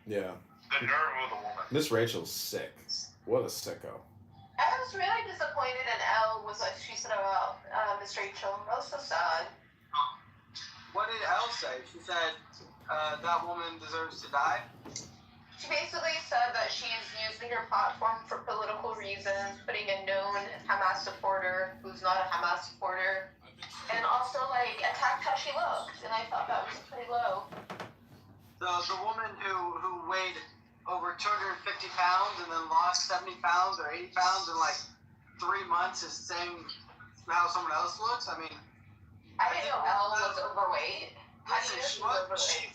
Yeah. The nerve of the woman. Miss Rachel's sick. What a sicko. I was really disappointed in Elle with what she said about Miss Rachel. That was so sad. What did Elle say? She said that woman deserves to die? She basically said that she's using her platform for political reasons, putting a known Hamas supporter who's not a Hamas supporter, and also, like, attacked how she looked, and I thought that was pretty low. The woman who weighed over 250 pounds and then lost 70 pounds or 80 pounds in, like, 3 months is saying how someone else looks? I mean... I didn't know Elle was overweight. Listen,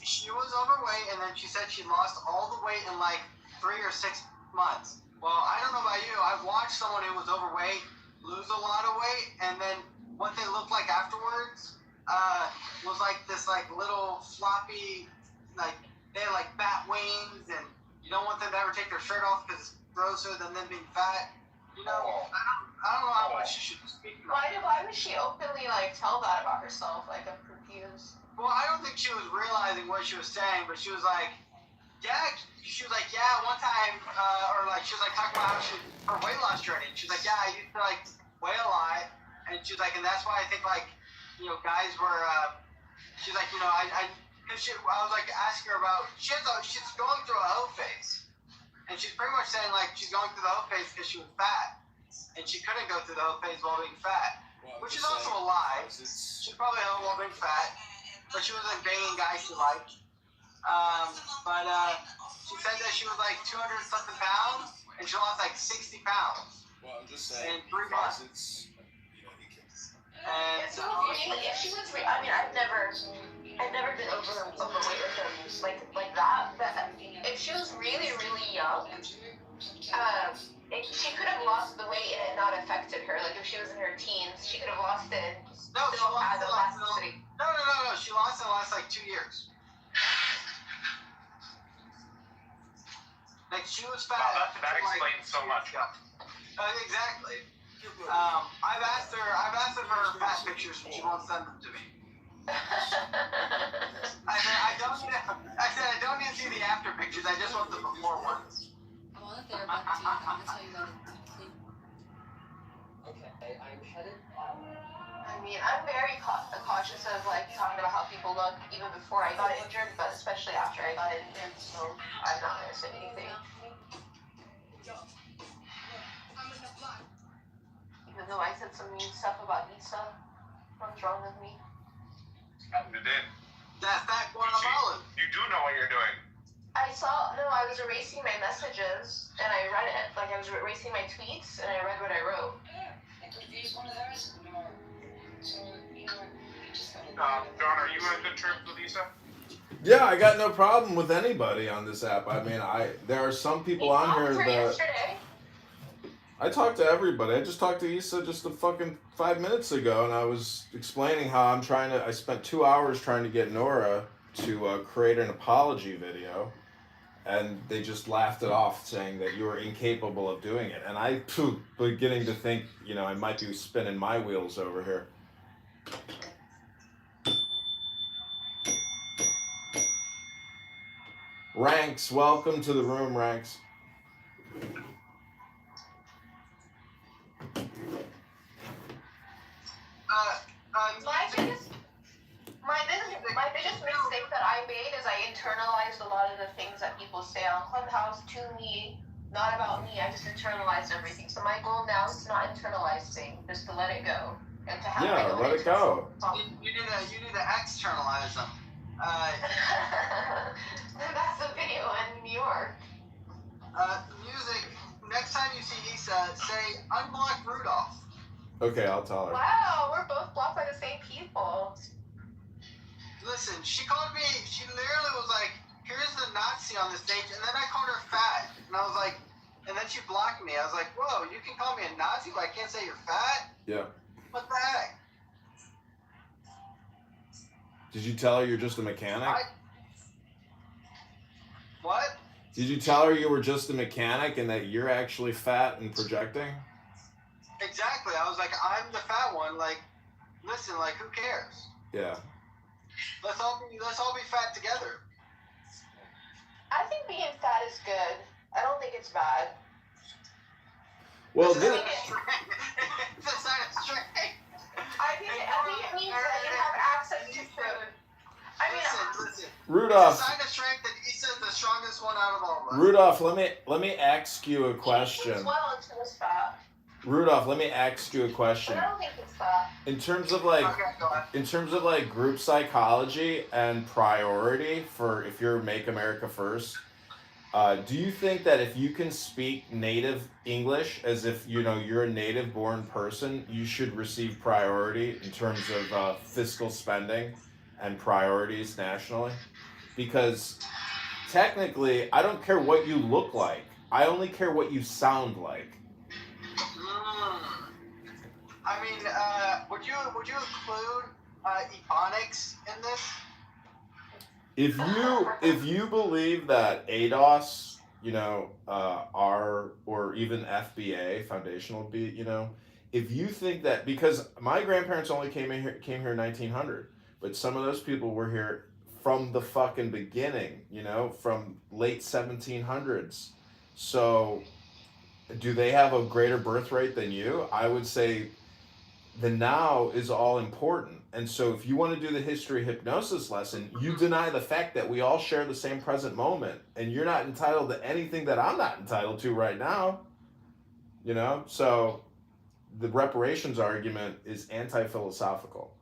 she was overweight, and then she said she lost all the weight in like 3 or 6 months. Well, I don't know about you. I've watched someone who was overweight lose a lot of weight, and then what they looked like afterwards was like this like little floppy, like they had like bat wings, and you don't want them to ever take their shirt off because it's grosser than them being fat. You know, I don't know how much she should be speaking about. Why would she openly like tell that about herself? Like, I'm confused. Well, I don't think she was realizing what she was saying, but she was like, one time, or like, she was like talking about how her weight loss journey. She's like, yeah, I used to like weigh a lot, and she's like, and that's why I think like, you know, guys were, she's like, you know, I was like asking her about, she's going through a hoe phase, and she's pretty much saying like she's going through the hoe phase because she was fat, and she couldn't go through the hoe phase while being fat, which is also a lie. She's probably hoe while being fat. But she wasn't banging guys she liked. But she said that she was like 200 something pounds, and she lost like 60 pounds. Well, I'm just saying. In 3 months. And so, if she was, I mean, I've never been overweight with her like that. But if she was really, really young, she could have lost the weight and it not affected her. Like if she was in her teens, she could have lost it. No, she lost it No. She lost it in the last like 2 years. Like she was fat. Wow, that explains so much. Exactly. I've asked her for her fat pictures, and she won't send them to me. I said I don't need to see the after pictures. I just want the before ones. I'm on the therapist. I'm gonna tell you about it. Okay, I'm headed. I mean, I'm very cautious of like talking about how people look even before I got injured, but especially after I got injured, so I'm not gonna say anything. Even though I said some mean stuff about Issa, what's wrong with me? You did. That fat guacamole. You do know what you're doing. I was erasing my messages, and I read it. Like, I was erasing my tweets, and I read what I wrote. I could use one of those. So, you know, you just gotta... John, are you on good terms with Issa? Yeah, I got no problem with anybody on this app. I mean, there are some people on here that... Yesterday. I talked to everybody. I just talked to Issa just a fucking 5 minutes ago, and I was explaining how I spent 2 hours trying to get Nora to create an apology video, and they just laughed it off, saying that you were incapable of doing it. And I, beginning to think, you know, I might be spinning my wheels over here. Ranks, welcome to the room, Ranks. My biggest mistake that I made is I internalized a lot of the things that people say on Clubhouse to me, not about me. I just internalized everything. So my goal now is to not internalize things, just to let it go and to have my own let it go. You need to externalize them. That's the video in New York. Music. Next time you see Issa, say unblock Rudolph. Okay, I'll tell her. Wow, we're both blocked by the same people. Listen, she literally was like, here's the Nazi on the stage, and then I called her fat. And I was like, and then she blocked me. I was like, whoa, you can call me a Nazi, but I can't say you're fat? Yeah. What the heck? Did you tell her you're just a mechanic? What? Did you tell her you were just a mechanic and that you're actually fat and projecting? Exactly. I was like, I'm the fat one. Like, listen, like, who cares? Yeah. Let's all be fat together. I think being is good. I don't think it's bad. Well, It's a sign of strength. It's a sign of strength. I think it means that you have access to food. I mean, Listen. Rudolph. It's a sign of strength that Issa's the strongest one out of all of us. Rudolph, let me ask you a question. It's well into this fat. Rudolph, let me ask you a question. But I don't think it's fat. In terms of group psychology and priority for if you're Make America First, do you think that if you can speak native English as if you're a native born person, you should receive priority in terms of fiscal spending and priorities nationally? Because technically, I don't care what you look like. I only care what you sound like. I mean, would you include Ebonics in this? If you believe that ADOS, or even FBA, foundational B, if you think that, because my grandparents only came here in 1900, but some of those people were here from the fucking beginning, from late 1700s. So, do they have a greater birth rate than you? I would say the now is all important. And so if you want to do the history hypnosis lesson, you deny the fact that we all share the same present moment, and you're not entitled to anything that I'm not entitled to right now. So the reparations argument is anti-philosophical.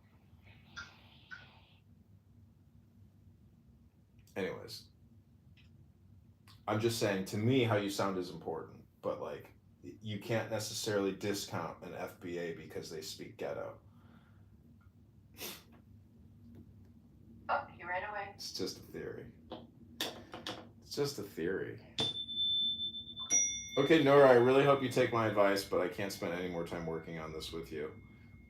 Anyways, I'm just saying, to me, how you sound is important, but you can't necessarily discount an FBA because they speak ghetto. Oh, you ran away. It's just a theory. It's just a theory. Okay, Nora, I really hope you take my advice, but I can't spend any more time working on this with you.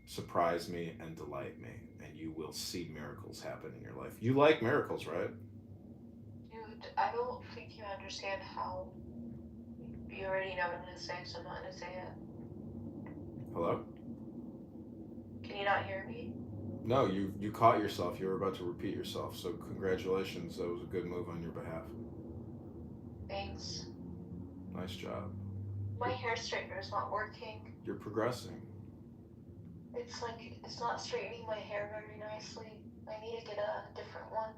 Surprise me and delight me, and you will see miracles happen in your life. You like miracles, right? Dude, I don't think you understand how. You already know what I'm going to say, so I'm not going to say it. Hello? Can you not hear me? No, you caught yourself. You were about to repeat yourself, so congratulations. That was a good move on your behalf. Thanks. Nice job. My hair straightener's not working. You're progressing. It's not straightening my hair very nicely. I need to get a different one.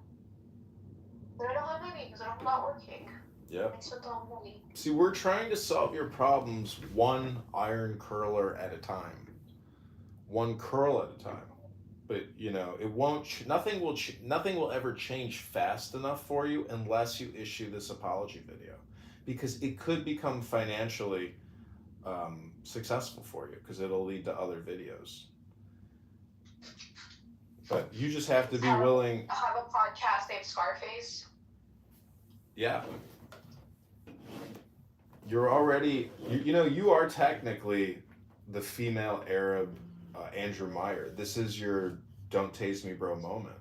But I don't have any because I'm not working. Yep. I spent all money. See, we're trying to solve your problems one iron curler at a time. One curl at a time. But, it won't, nothing will ever change fast enough for you unless you issue this apology video. Because it could become financially successful for you, because it'll lead to other videos. But you just have to be willing. I have a podcast named Scarface. Yeah. You're already, you are technically the female Arab Andrew Meyer. This is your "Don't Tase Me, Bro" moment.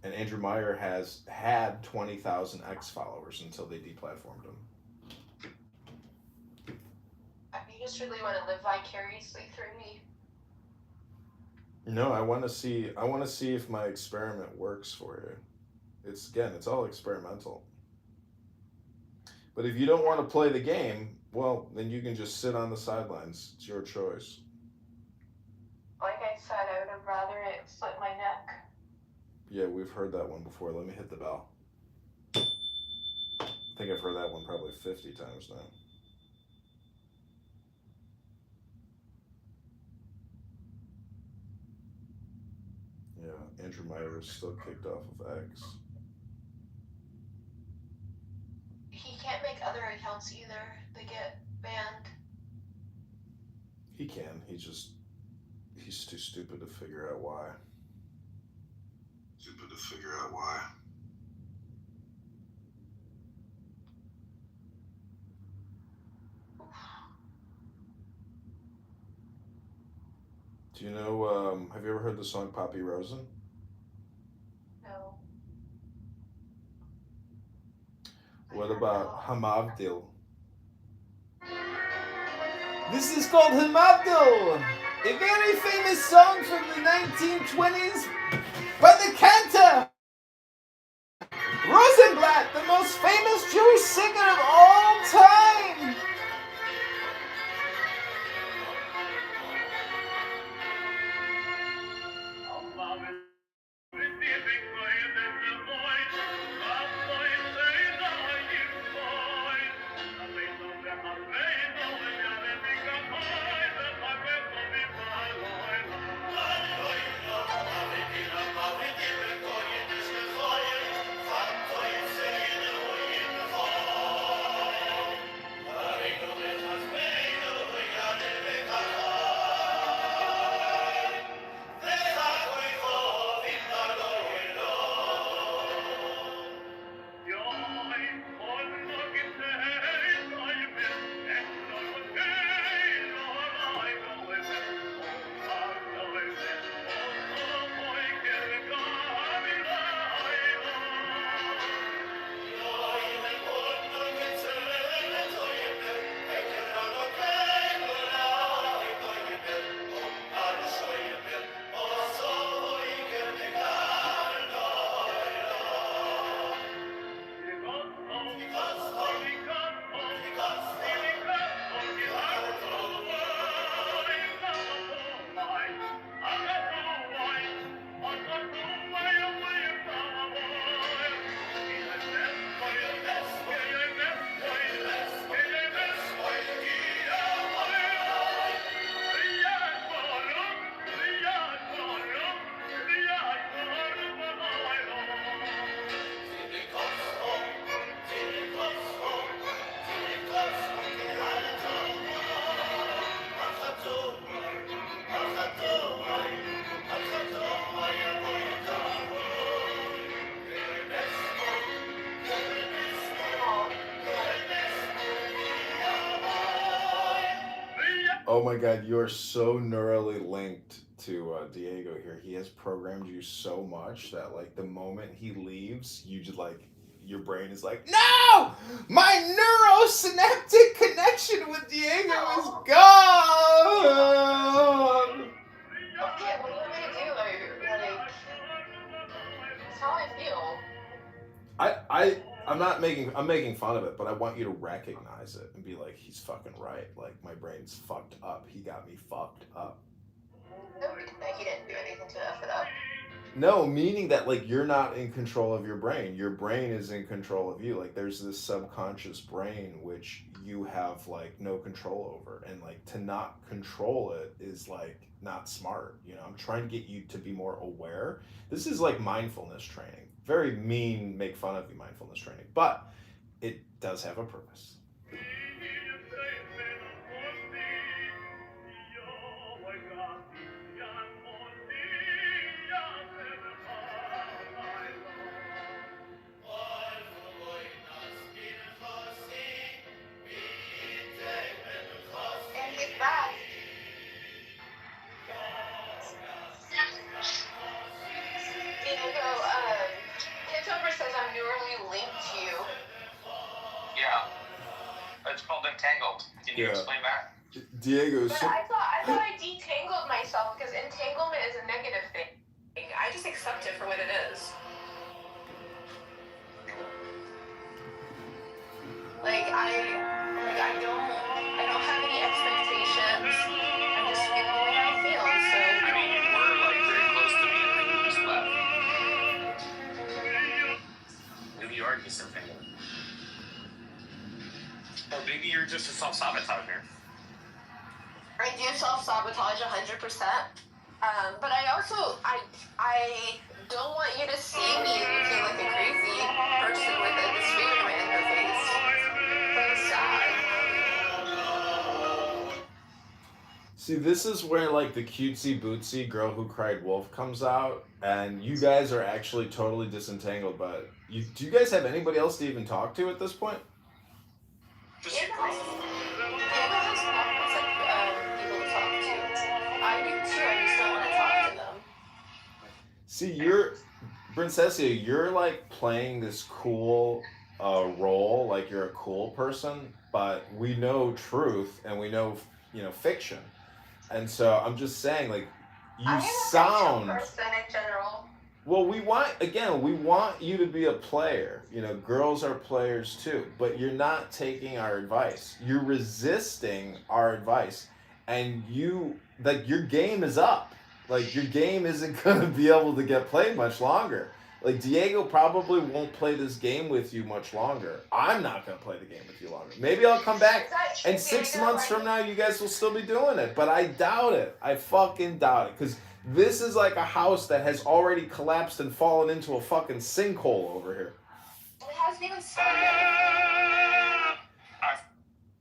And Andrew Meyer has had 20,000 X followers until they deplatformed him. You just really want to live vicariously through me. No, I want to see if my experiment works for you. It's all experimental. But if you don't want to play the game, well, then you can just sit on the sidelines. It's your choice. Like I said, I would have rather it split my neck. Yeah, we've heard that one before. Let me hit the bell. I think I've heard that one probably 50 times now. Yeah, Andrew Meyer is still kicked off of X. He can't make other accounts either. They get banned. He can. He's too stupid to figure out why. Do you know, have you ever heard the song Poppy Rosen? No. What about Hamavdil? This is called Hamavdil, a very famous song from the 1920s by the Cantor. Rosenblatt, the most famous Jewish singer of all time. Oh my God, you're so neurally linked to Diego here. He has programmed you so much that like the moment he leaves, you just like your brain is like, no, my neurosynaptic connection with Diego is gone. Yeah, what do you want me to do? Like, that's how I feel. I'm making fun of it, but I want you to recognize it and be like, he's fucking right. Like my brain's fucked up. He got me fucked up. No, he didn't do anything to F it up. No, meaning that like you're not in control of your brain. Your brain is in control of you. Like there's this subconscious brain which you have like no control over, and like to not control it is like not smart. You know, I'm trying to get you to be more aware. This is like mindfulness training. Very mean, make fun of you mindfulness training, but it does have a purpose. And he's back. Diego, Kitover says I'm neurally linked to you. Yeah. It's called entangled. Can you Yeah. explain that? Diego, But so, I thought I detangled myself because entanglement is a negative thing. I just accept it for what it is. Like I don't have any expectations. I just feel the way I feel. So I mean, you were like very close to me and then you just left. Maybe you are disentangled. Or maybe you're just a self-sabotager. I do self-sabotage 100%. But I don't want you to see me looking like a crazy person with a disfigurement in her face. That's sad. see, this is where like the cutesy bootsy girl who cried wolf comes out, and you guys are actually totally disentangled. But do you guys have anybody else to even talk to at this point? Just your Diego has people to talk to. I do too. I just don't want to talk to them. See, Princessia, you're like playing this cool role, like you're a cool person, but we know truth and we know, fiction. And so I'm just saying, like, I am a fiction person in general. Well, we want you to be a player. You know, girls are players too, but you're not taking our advice. You're resisting our advice, and your game is up. Like your game isn't gonna be able to get played much longer. Like Diego probably won't play this game with you much longer. I'm not gonna play the game with you longer. Maybe I'll come Is back, that true, and six Diego? months from now, you guys will still be doing it. But I doubt it. I fucking doubt it, because this is like a house that has already collapsed and fallen into a fucking sinkhole over here. It hasn't even started. I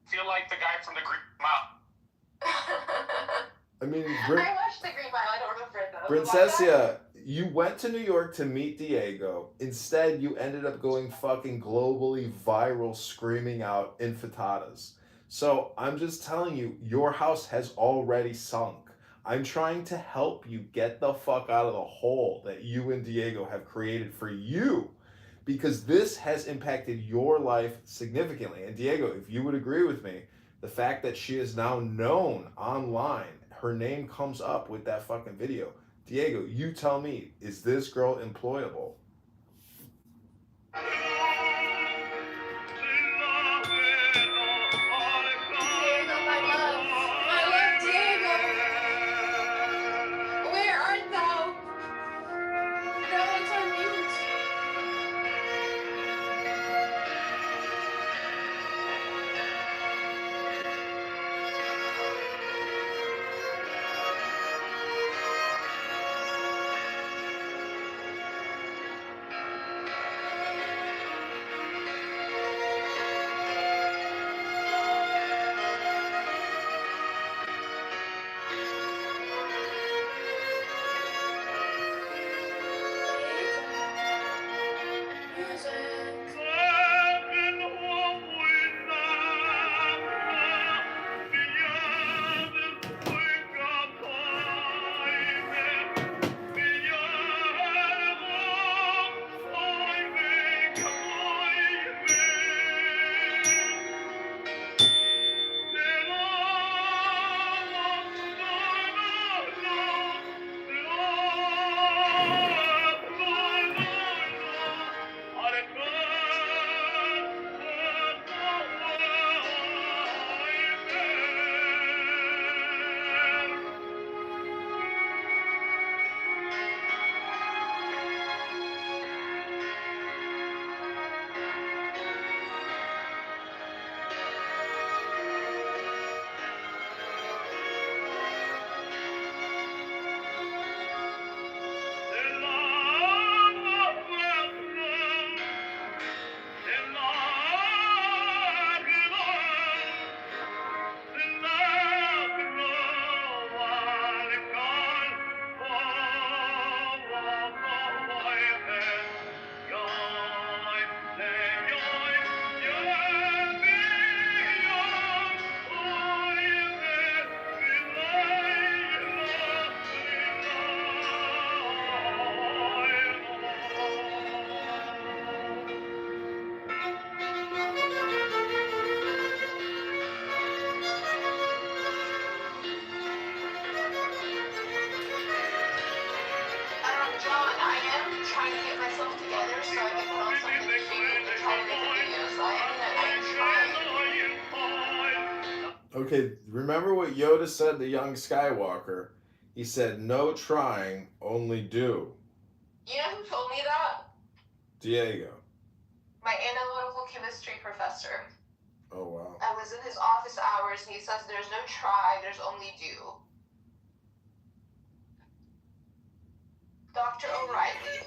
feel like the guy from the Green Mile. I mean, I watched the Green Mile. I don't remember it though. Princessia, you went to New York to meet Diego. Instead, you ended up going fucking globally viral, screaming out infatadas. So I'm just telling you, your house has already sunk. I'm trying to help you get the fuck out of the hole that you and Diego have created for you, because this has impacted your life significantly. And Diego, if you would agree with me, the fact that she is now known online, her name comes up with that fucking video. Diego, you tell me, is this girl employable? Diego, my love. I love Diego. Where art thou? Thou art on mute. John, I am trying to get myself together so I can put on something cute and try to make a video. So I am trying. Okay, remember what Yoda said to young Skywalker? He said, no trying, only do. You know who told me that? Diego. My analytical chemistry professor. Oh, wow. I was in his office hours and he says there's no try, there's only do. Dr. O'Reilly.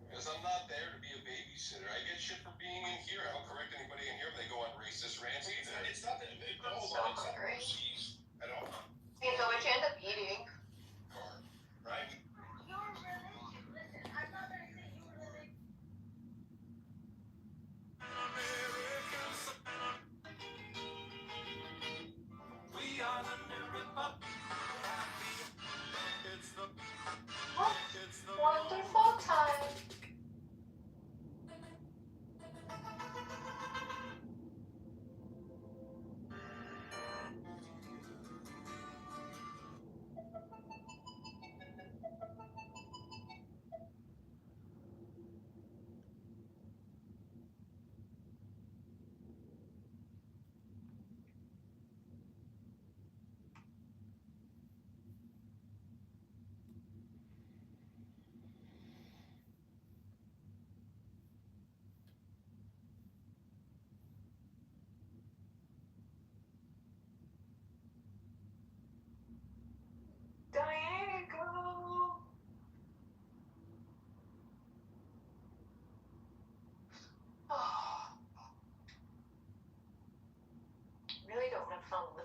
Because I'm not there to be a babysitter. I get shit for being in here. I don't correct anybody in here if they go on racist rants. It's not that. I'm so hungry. I don't. You know what you end up eating? Right?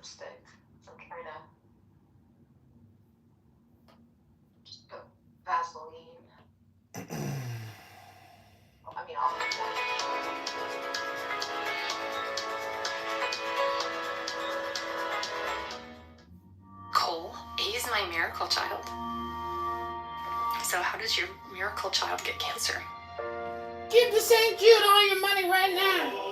lipstick. I'm trying to just put Vaseline. I mean, I'll put that. Cole, he's my miracle child. So how does your miracle child get cancer? Give the St. Jude all your money right now.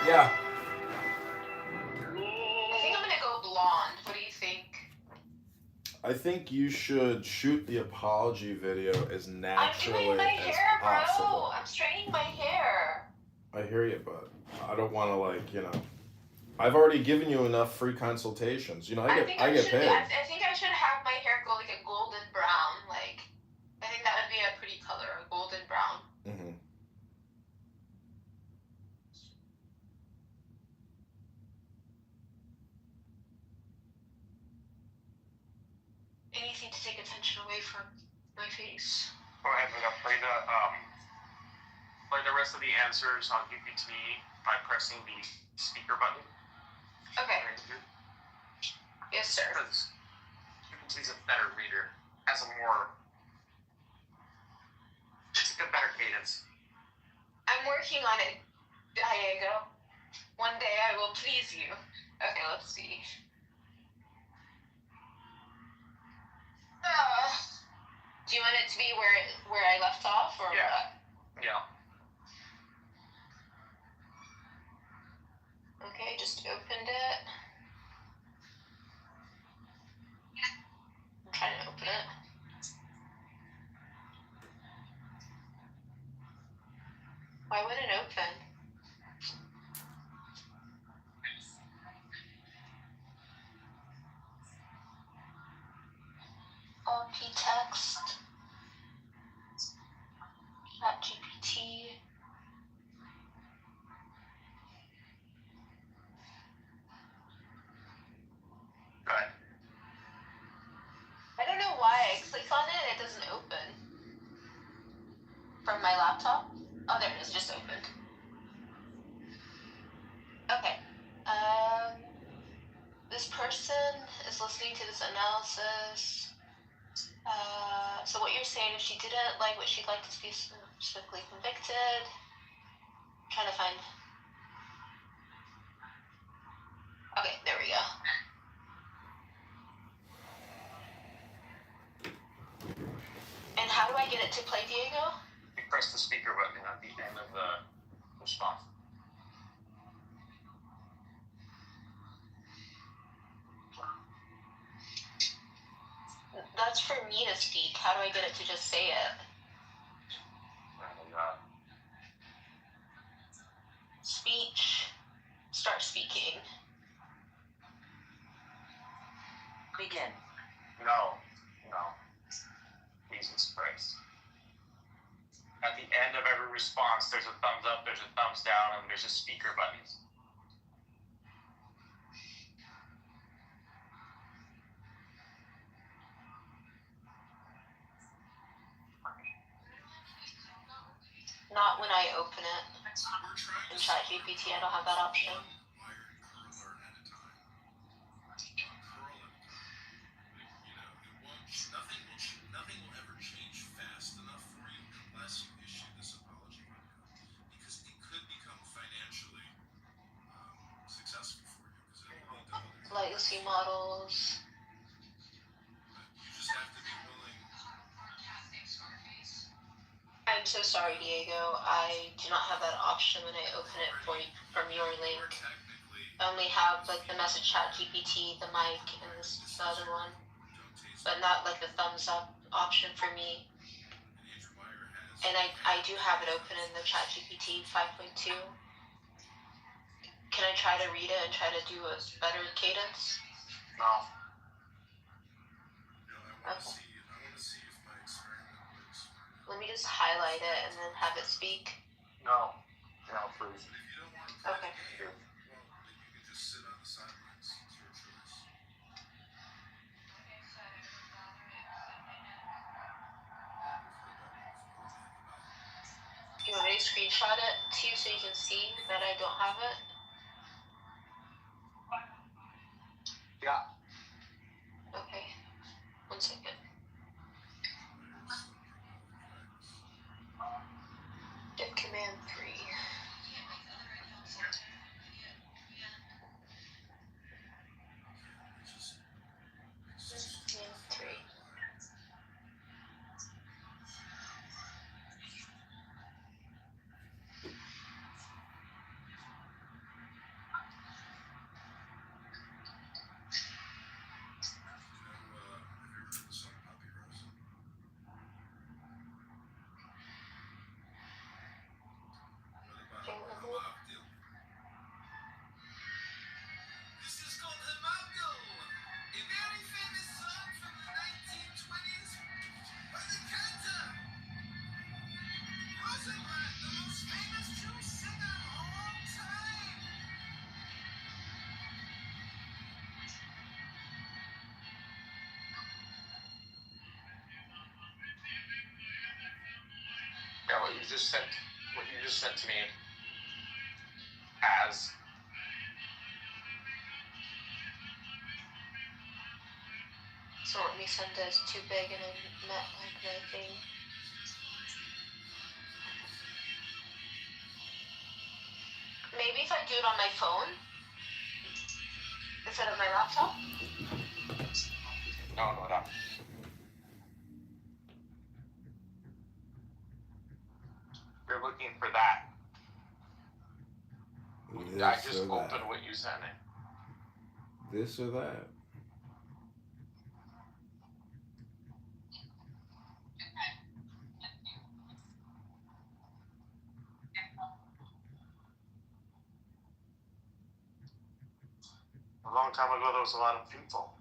Yeah. I think I'm gonna go blonde. What do you think? I think you should shoot the apology video as I'm doing naturally my as hair, possible. bro. I'm straightening my hair. I hear you, but I don't want to, like, you know. I've already given you enough free consultations. You know, I get paid. I think I should have my hair go like a golden brown. Like, I think that would be a pretty color, a golden brown. Mm-hmm. Anything to take attention away from my face. Go ahead and play the rest of the answers on GPT by pressing the speaker button. Okay. Yes, sir. Because GPT's a better reader, has a more, just a better cadence. I'm working on it, Diego. One day I will please you. Okay, let's see. Do you want it to be where I left off, or Yeah. what? Yeah. Okay, just opened it. I'm trying to open it. Why wouldn't it open? LP text. ChatGPT. Good. I don't know why I click on it, it doesn't open. From my laptop? Oh, there it is, just opened. Okay. This person is listening to this analysis. So what you're saying, if she didn't like what she'd like to be specifically convicted, I'm trying to find. Okay, there we go. And how do I get it to play, Diego? You press the speaker button at the end of the response. That's for me to speak. How do I get it to just say it? And, Speech. Start speaking. Begin. no. Jesus Christ. At the end of every response, there's a thumbs up, there's a thumbs down, and there's a speaker button. Not when I open it. In ChatGPT, I don't have that option. Nothing will ever change fast enough for you unless you issue this apology video, because it could become financially successful for you, because it will lead to other. Legacy models. You just have to be willing. I'm so sorry, Diego. I do not have that option when I open it from your link. I only have like the message ChatGPT, the mic, and this other one, but not like the thumbs up option for me. And I do have it open in the ChatGPT 5.2. Can I try to read it and try to do a better cadence? No. I want to see if my experiment works. Let me just highlight it and then have it speak. No, please. But if you don't want to play Okay. the game, well, then you can just sit on the sidelines. It's your choice. Do you want me to screenshot it to you so you can see that I don't have it? Yeah. Okay. 1 second. Hit Command 3. Command 3. This is called Hamago, a very famous song from the 1920s by the cantor. Rosenblatt, the most famous Jewish singer of all time. Yeah, what you just sent to me as So let me send this too big and I met like the thing. Maybe if I do it on my phone. Instead of my laptop? No. You're looking for that. I This just or opened that. what you sent me. This or that. A long time ago, there was a lot of people.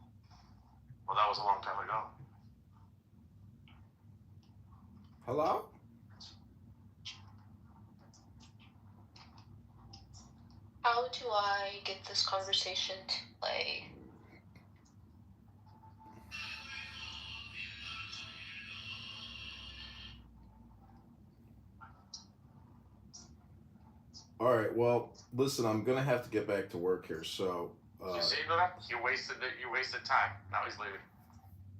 Well, that was a long time ago. Hello? How do I get this conversation to play? All right. Well, listen, I'm gonna have to get back to work here. So, You see that? You wasted time. Now he's leaving.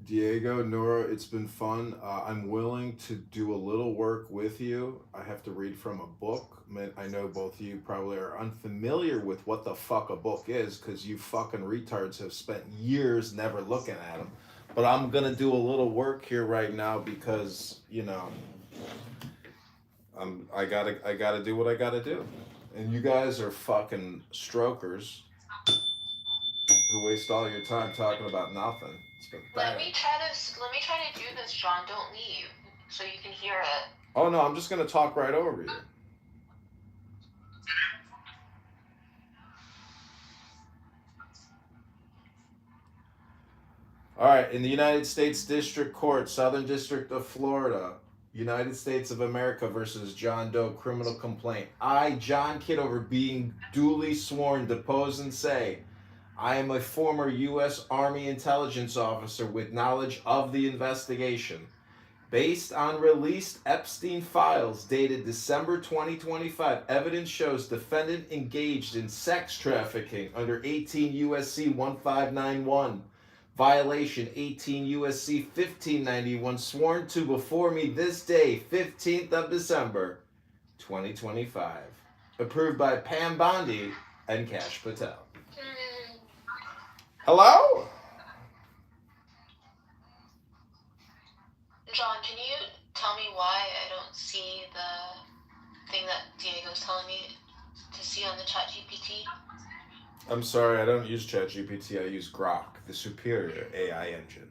Diego, Nora, it's been fun. I'm willing to do a little work with you. I have to read from a book. I know both of you probably are unfamiliar with what the fuck a book is because you fucking retards have spent years never looking at them. But I'm gonna do a little work here right now because I gotta do what I gotta do. And you guys are fucking strokers who waste all your time talking about nothing. It's pathetic. Let me try to do this, John. Don't leave, so you can hear it. Oh no, I'm just gonna talk right over you. All right, in the United States District Court, Southern District of Florida, United States of America versus John Doe criminal complaint. I, John Kitover, being duly sworn, depose and say, I am a former U.S. Army intelligence officer with knowledge of the investigation. Based on released Epstein files dated December 2025, evidence shows defendant engaged in sex trafficking under 18 U.S.C. 1591. Violation 18 U.S.C. 1591, sworn to before me this day, 15th of December, 2025. Approved by Pam Bondi and Kash Patel. Hello? John, can you tell me why I don't see the thing that Diego's telling me to see on the ChatGPT? I'm sorry, I don't use ChatGPT. I use Grok, the superior AI engine.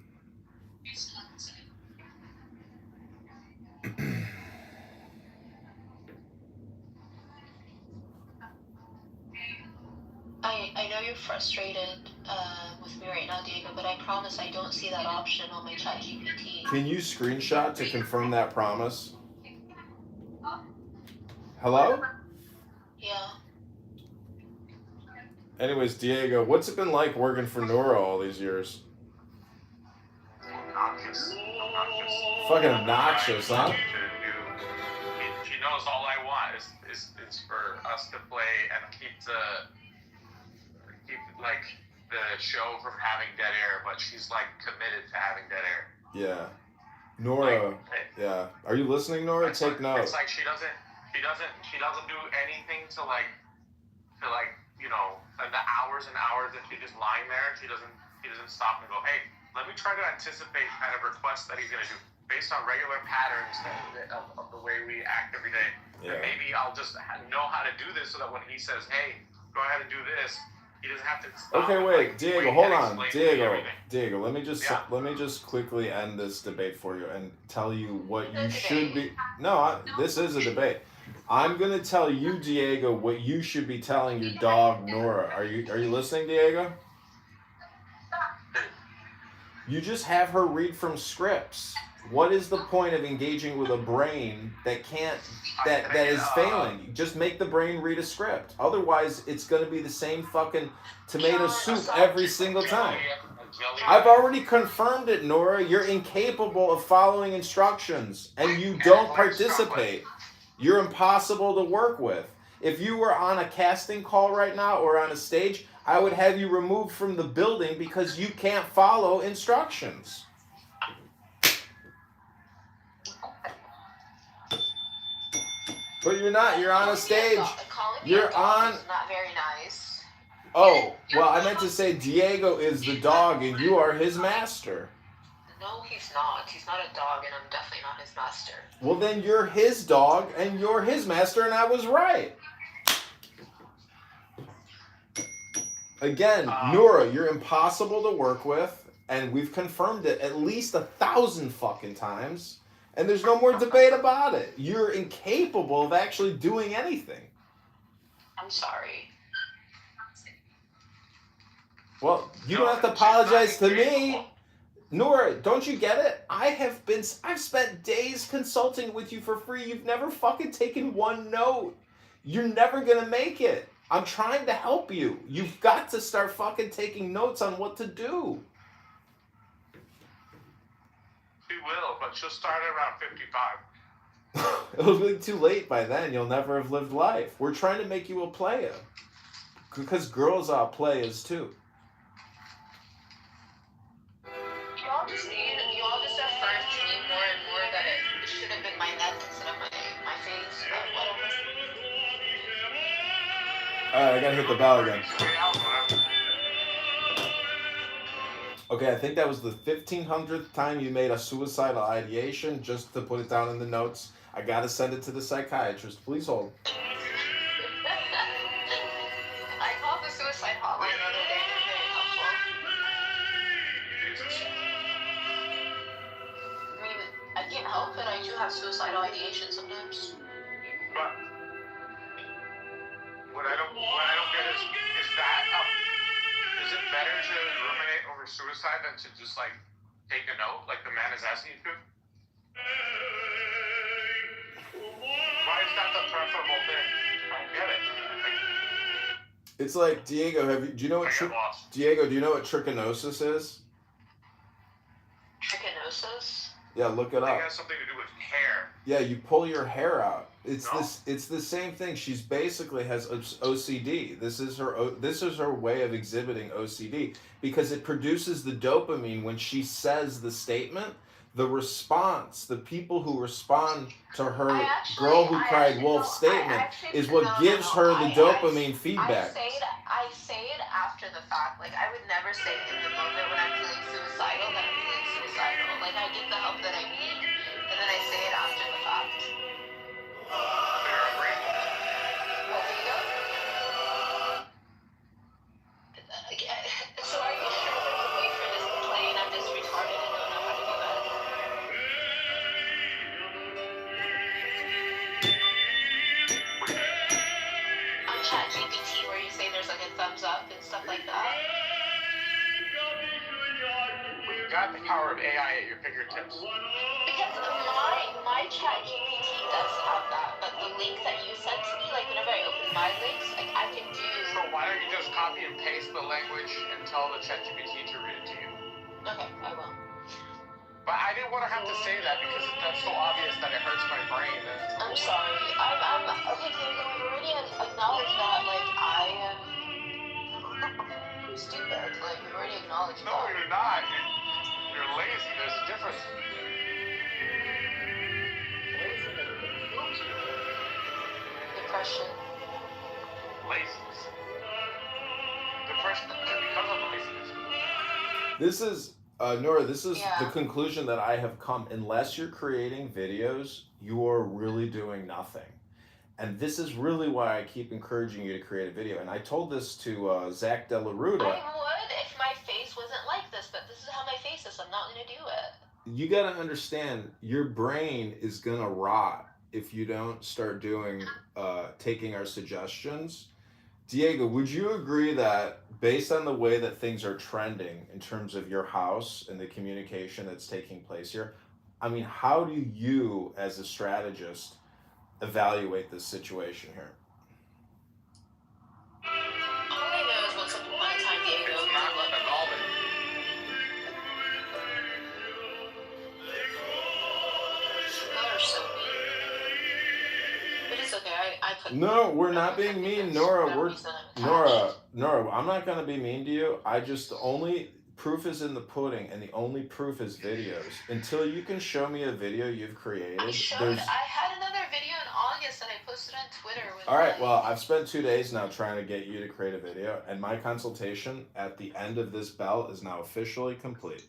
I know you're frustrated with me right now, Diego, but I promise I don't see that option on my ChatGPT. Can you screenshot to confirm that promise? Hello? Yeah. Anyways, Diego, what's it been like working for Nora all these years? Obnoxious. Fucking obnoxious, huh? She knows all I want is for us to play and keep like the show from having dead air, but she's like committed to having dead air. Yeah. Nora, yeah. Are you listening, Nora? Take notes. It's like she doesn't do anything to in the hours and hours that she's just lying there, she doesn't stop and go, hey, let me try to anticipate kind of requests that he's gonna do based on regular patterns of the way we act every day. Yeah. And maybe I'll just know how to do this so that when he says, hey, go ahead and do this, he doesn't have to stop. Okay, wait, Diego, hold on. Diego, let me just quickly end this debate for you and tell you what you should be. No, this is a debate. I'm gonna tell you, Diego, what you should be telling your dog, Nora. Are you listening, Diego? You just have her read from scripts. What is the point of engaging with a brain that is failing? Just make the brain read a script. Otherwise, it's going to be the same fucking tomato soup every single time. I've already confirmed it, Nora. You're incapable of following instructions, and you don't participate. You're impossible to work with. If you were on a casting call right now or on a stage, I would have you removed from the building because you can't follow instructions. But you're not. You're on a stage. Calling me You're a dog on. is not very nice. Oh, well, I meant to say Diego is the dog and you are his master. No, he's not. He's not a dog, and I'm definitely not his master. Well, then you're his dog and you're his master, and I was right. Again, Nora, you're impossible to work with, and we've confirmed it at least 1,000 fucking times, and there's no more debate about it. You're incapable of actually doing anything. I'm sorry. Well, you don't have to apologize to me. Nora, don't you get it? I've spent days consulting with you for free. You've never fucking taken one note. You're never gonna make it. I'm trying to help you. You've got to start fucking taking notes on what to do. She will, but she'll start at around 55. It'll be too late by then. You'll never have lived life. We're trying to make you a player. Because girls are players too. You all just affirmed to me more and more that it should have been my neck instead of my face. But whatever. Alright, I gotta hit the bell again. Okay, I think that was the 1500th time you made a suicidal ideation. Just to put it down in the notes. I gotta send it to the psychiatrist. Please hold. I called the suicide hotline the other day. They're very helpful. I mean, I can't help it. I do have suicidal ideation sometimes. But what I don't get is that is it better to ruminate over suicide than to just like take a note like the man is asking you to? Why is that the preferable thing? I don't get it. It's like, Diego, do you know what trichinosis is? Trichinosis? Yeah, look it I think up. it has something to do with hair. Yeah, you pull your hair out. It's No. It's the same thing. She's basically has OCD. This is her way of exhibiting OCD because it produces the dopamine when she says the statement. The response, the people who respond to her "girl who cried wolf" statement is what gives her the dopamine feedback. I say it after the fact. Like, I would never say in the moment when I'm feeling suicidal that I'm feeling suicidal. Like, I get the help that I need, and then I say it after the fact. What do you know? So are you sure that the boyfriend is the play and I'm just retarded and don't know how to do that? On ChatGPT, where you say there's like a thumbs up and stuff like that. You've got the power of AI at your fingertips. Because my ChatGPT does have that, but the links that you sent to me, like whenever I open my links, like I can do. So why don't you just copy and paste the language and tell the ChatGPT to read it to you? Okay, I will. But I didn't want to have to say that because that's so obvious that it hurts my brain. I'm sorry. I'm okay. Diego, we already acknowledged that. Like I am stupid. Like we already acknowledged No, that. you're not. You're lazy. There's a difference. Depression. Laziness. Depression can become a laziness. This is Nora. This is Yeah. the conclusion that I have come. Unless you're creating videos, you are really doing nothing. And this is really why I keep encouraging you to create a video. And I told this to Zach De La Ruta. I would if my face wasn't like this, but this is how my face is. I'm not gonna do it. You got to understand, your brain is going to rot if you don't start doing, taking our suggestions. Diego, would you agree that based on the way that things are trending in terms of your house and the communication that's taking place here, I mean, how do you, as a strategist, evaluate this situation here? All I know is once upon a time, Diego. It's not like a golden. Y'all are so mean. But it's okay. I put. No, we're not being mean, Nora. Whatever We're reason I'm attached. Nora. I'm not gonna be mean to you. The only proof is in the pudding, and the only proof is videos. Until you can show me a video you've created, I showed. there's I had another video in August that I posted post it on Twitter. With All right, like, well, I've spent 2 days now trying to get you to create a video, and my consultation at the end of this bell is now officially complete.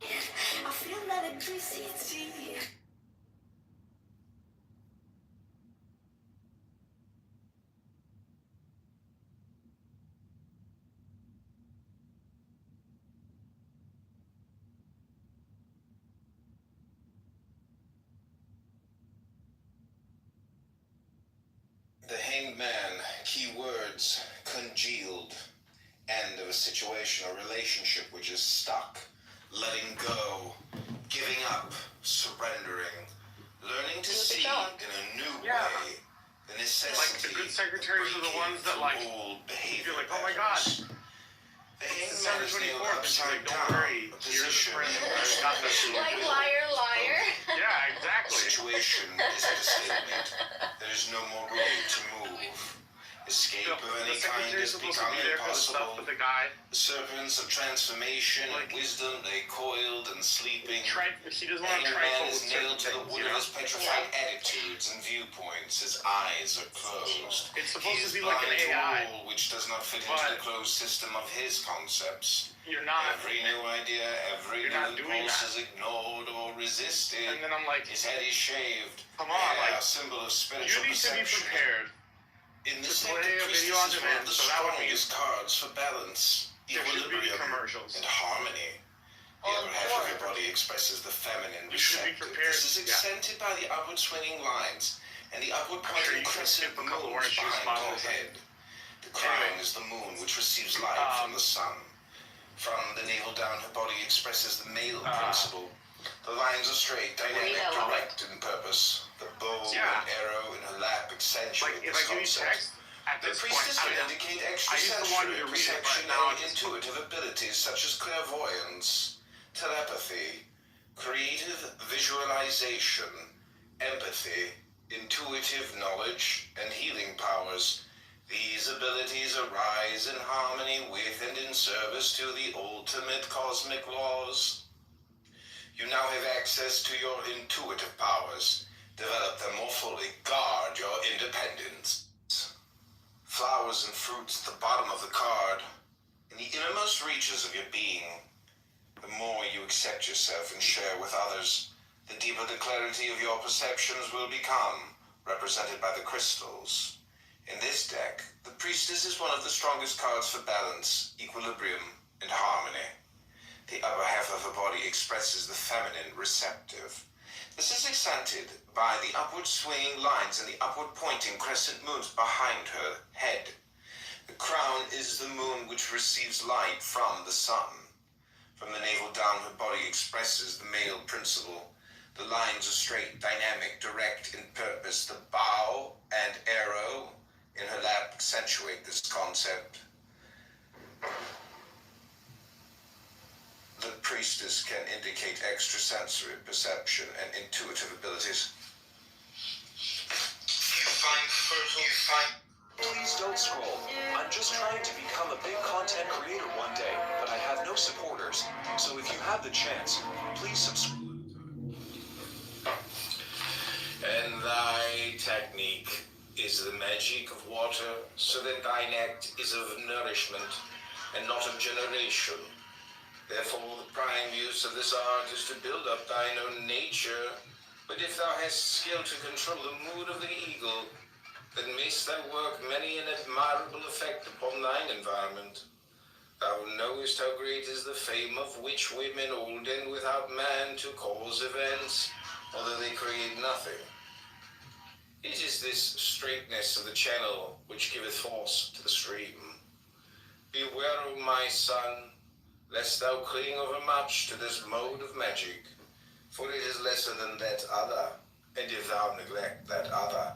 I feel electricity. The Hanged Man, key words, congealed. End of a situation or relationship which is stuck. Letting go. Giving up. Surrendering. Learning to see in a new way. The necessity. Like the good secretaries are the ones that like old behavior. you're like, oh my god. The Hanged It's Man December is nailed 24th, and she's upside like, don't down. worry, A here's a position friend in of which mine. Got this. like liar, liar. Yeah, exactly. Situation is at a stalemate. There is no more room to move. Escape of any The kind secretary's has supposed to become be there for the stuff impossible. with the guy. The serpents of transformation and wisdom lay coiled and sleeping. She doesn't want Hanged to Man trifle is with certain nailed to the things, wood you of know? his petrified attitudes and viewpoints. His eyes are closed. It's supposed He to is be like an blind to AI. rule which does not fit into But- the closed system of his concepts. You're not. Every new idea, every You're new not doing impulse that. is ignored or resisted. And then I'm like, His head is shaved. come on, Yeah, like, a symbol of you spiritual need to be perception. prepared. In this to play sector, a video Priestess on is one demand, of the so that would mean strongest cards for balance, there should be equilibrium, commercials. and harmony. The other half of your body expresses the feminine You should be receptive. prepared, This is yeah. accented by the upward swinging lines and the upward I'm sure pointing you can crescent skip a couple moons orange juice behind your bottles. head. The crown is the moon which receives light from the sun. From the navel down, her body expresses the male principle. The lines are straight, dynamic, Wait, I love direct in purpose. The bow Yeah. and arrow in her lap accentuate Like, if this I give you concept. text, at The this point, priestess I can mean, indicate I used to want you extrasensory to read it, but perception now and it's just- intuitive abilities such as clairvoyance, telepathy, creative visualization, empathy, intuitive knowledge, and healing powers. These abilities arise in harmony with and in service to the ultimate cosmic laws. You now have access to your intuitive powers. Develop them more fully. Guard your independence. Flowers and fruits at the bottom of the card. In the innermost reaches of your being, the more you accept yourself and share with others, the deeper the clarity of your perceptions will become, represented by the crystals. In this deck, the priestess is one of the strongest cards for balance, equilibrium, and harmony. The upper half of her body expresses the feminine receptive. This is accented by the upward swinging lines and the upward pointing crescent moons behind her head. The crown is the moon which receives light from the sun. From the navel down, her body expresses the male principle. The lines are straight, dynamic, direct in purpose. The bow and arrow in her lap accentuate this concept. The priestess can indicate extrasensory perception and intuitive abilities. Please don't scroll. I'm just trying to become a big content creator one day, but I have no supporters. So if you have the chance, please subscribe. And thy technique is the magic of water, so that thine act is of nourishment and not of generation. Therefore, the prime use of this art is to build up thine own nature. But if thou hast skill to control the mood of the eagle, then mayst thou work many an admirable effect upon thine environment. Thou knowest how great is the fame of witch women olden without man to cause events, although they create nothing. It is this straightness of the channel which giveth force to the stream. Beware, O my son, lest thou cling overmuch to this mode of magic, for it is lesser than that other, and if thou neglect that other,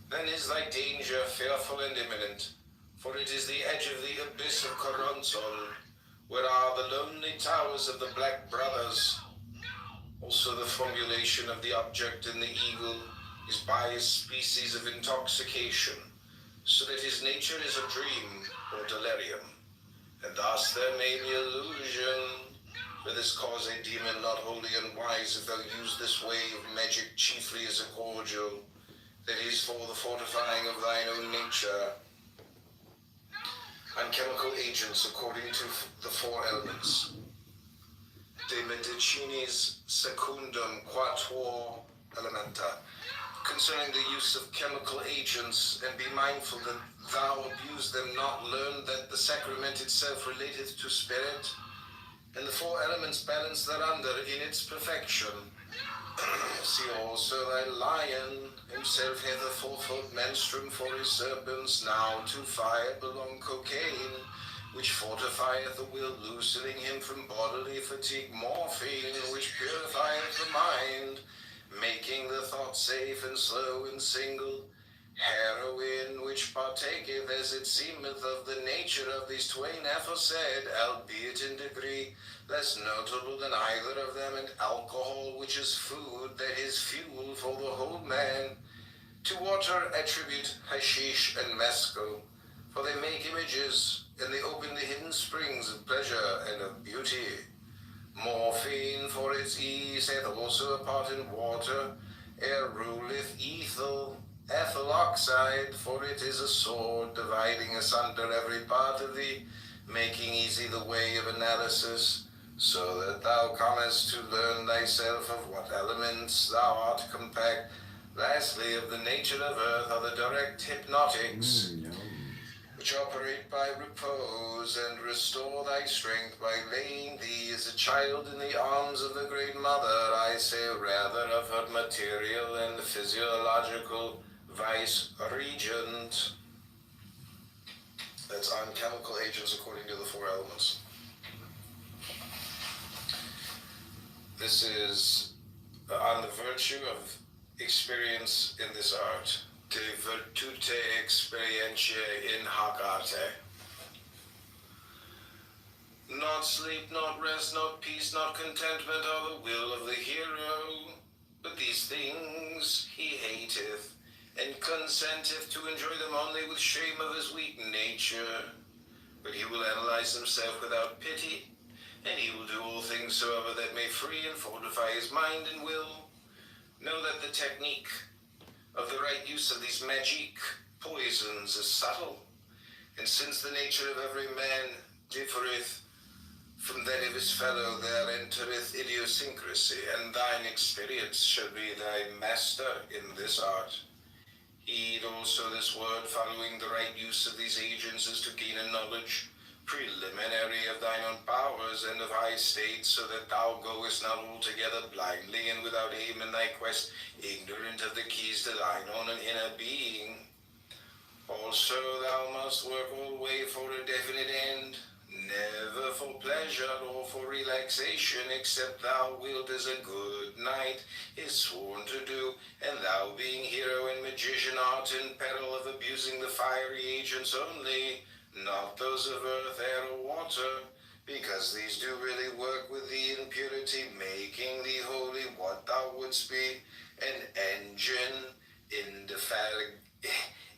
then is thy danger fearful and imminent, for it is the edge of the abyss of Coronson, where are the lonely towers of the Black Brothers. Also the formulation of the object in the eagle is by a species of intoxication, so that his nature is a dream or delirium, and thus there may be illusion. For this cause a demon not wholly unwise, if thou use this way of magic chiefly as a cordial, that is for the fortifying of thine own nature, and chemical agents according to the four elements. De medicinis secundum quatuor elementa. Concerning the use of chemical agents, and be mindful that thou abuse them not, learn that the sacrament itself relateth to spirit, and the four elements balance thereunder in its perfection. See also thy lion, himself hath a fourfold menstruum for his serpents, now to fire belong cocaine, which fortifieth the will, loosening him from bodily fatigue, morphine, which purifieth the mind, making the thought safe and slow and single, heroin, which partaketh as it seemeth of the nature of these twain aforesaid, albeit in degree less notable than either of them, and alcohol, which is food, that is fuel for the whole man. To water attribute hashish and mescal, for they make images, and they open the hidden springs of pleasure and of beauty. Morphine, for its ease, hath also a part in water, ere ruleth ethyl oxide, for it is a sword, dividing asunder every part of thee, making easy the way of analysis, so that thou comest to learn thyself of what elements thou art compact. Lastly, of the nature of earth are the direct hypnotics, which operate by repose, and restore thy strength by laying thee as a child in the arms of the Great Mother, I say rather of her material and physiological vice-regent. That's on chemical agents according to the four elements. This is on the virtue of experience in this art. De virtute experientiae in hac arte. Not sleep, not rest, not peace, not contentment are the will of the hero, but these things he hateth, and consenteth to enjoy them only with shame of his weak nature. But he will analyze himself without pity, and he will do all things soever that may free and fortify his mind and will. Know that the technique of the right use of these magic poisons is subtle, and since the nature of every man differeth from that of his fellow, there entereth idiosyncrasy, and thine experience shall be thy master in this art. Heed also this word, following the right use of these agents is to gain a knowledge preliminary of thine own powers and of high state, so that thou goest not altogether blindly and without aim in thy quest, ignorant of the keys to thine own inner being. Also thou must work all way for a definite end, never for pleasure or for relaxation, except thou wilt as a good knight is sworn to do, and thou being hero and magician art in peril of abusing the fiery agents only, not those of earth, air, or water, because these do really work with thee in purity, making thee holy what thou wouldst be, an engine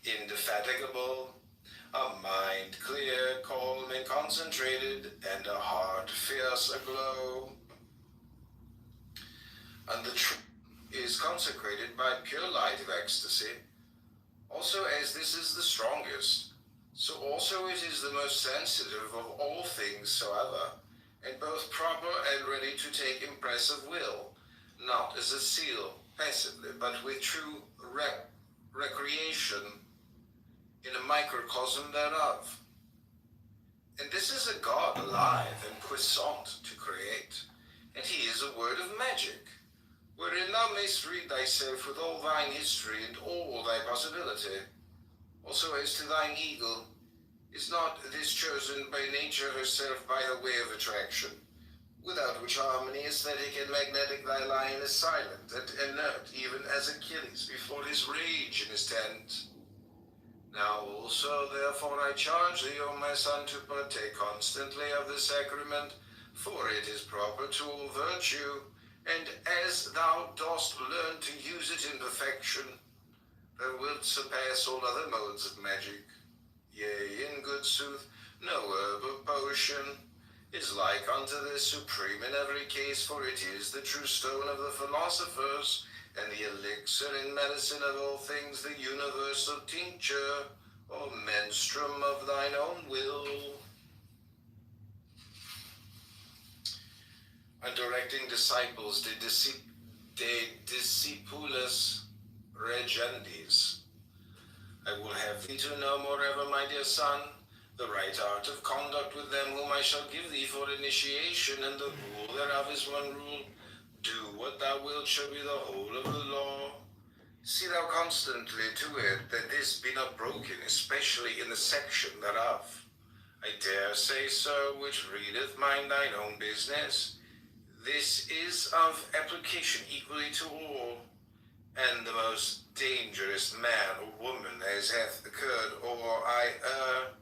indefatigable, a mind clear, calm, and concentrated, and a heart fierce aglow. And the truth is consecrated by pure light of ecstasy. Also, as this is the strongest, so also it is the most sensitive of all things soever, and both proper and ready to take impressive will, not as a seal passively, but with true recreation in a microcosm thereof. And this is a God alive and puissant to create, and he is a word of magic, wherein thou mayst read thyself with all thine history and all thy possibility. Also as to thine eagle, is not this chosen by nature herself by her way of attraction, without which harmony, aesthetic, and magnetic thy lion is silent and inert, even as Achilles before his rage in his tent. Now also, therefore, I charge thee, O my son, to partake constantly of the sacrament, for it is proper to all virtue, and as thou dost learn to use it in perfection, thou wilt surpass all other modes of magic. Yea, in good sooth, no herb or potion is like unto this, supreme in every case, for it is the true stone of the philosophers, and the elixir in medicine of all things, the universal tincture, or menstruum of thine own will. And directing disciples de discipulis regendis, I will have thee to know moreover, my dear son, the right art of conduct with them whom I shall give thee for initiation, and the rule thereof is one rule. Do what thou wilt shall be the whole of the law. See thou constantly to it that this be not broken, especially in the section thereof. I dare say, sir, which readeth mind thine own business. This is of application equally to all, and the most dangerous man or woman as hath occurred, or I err,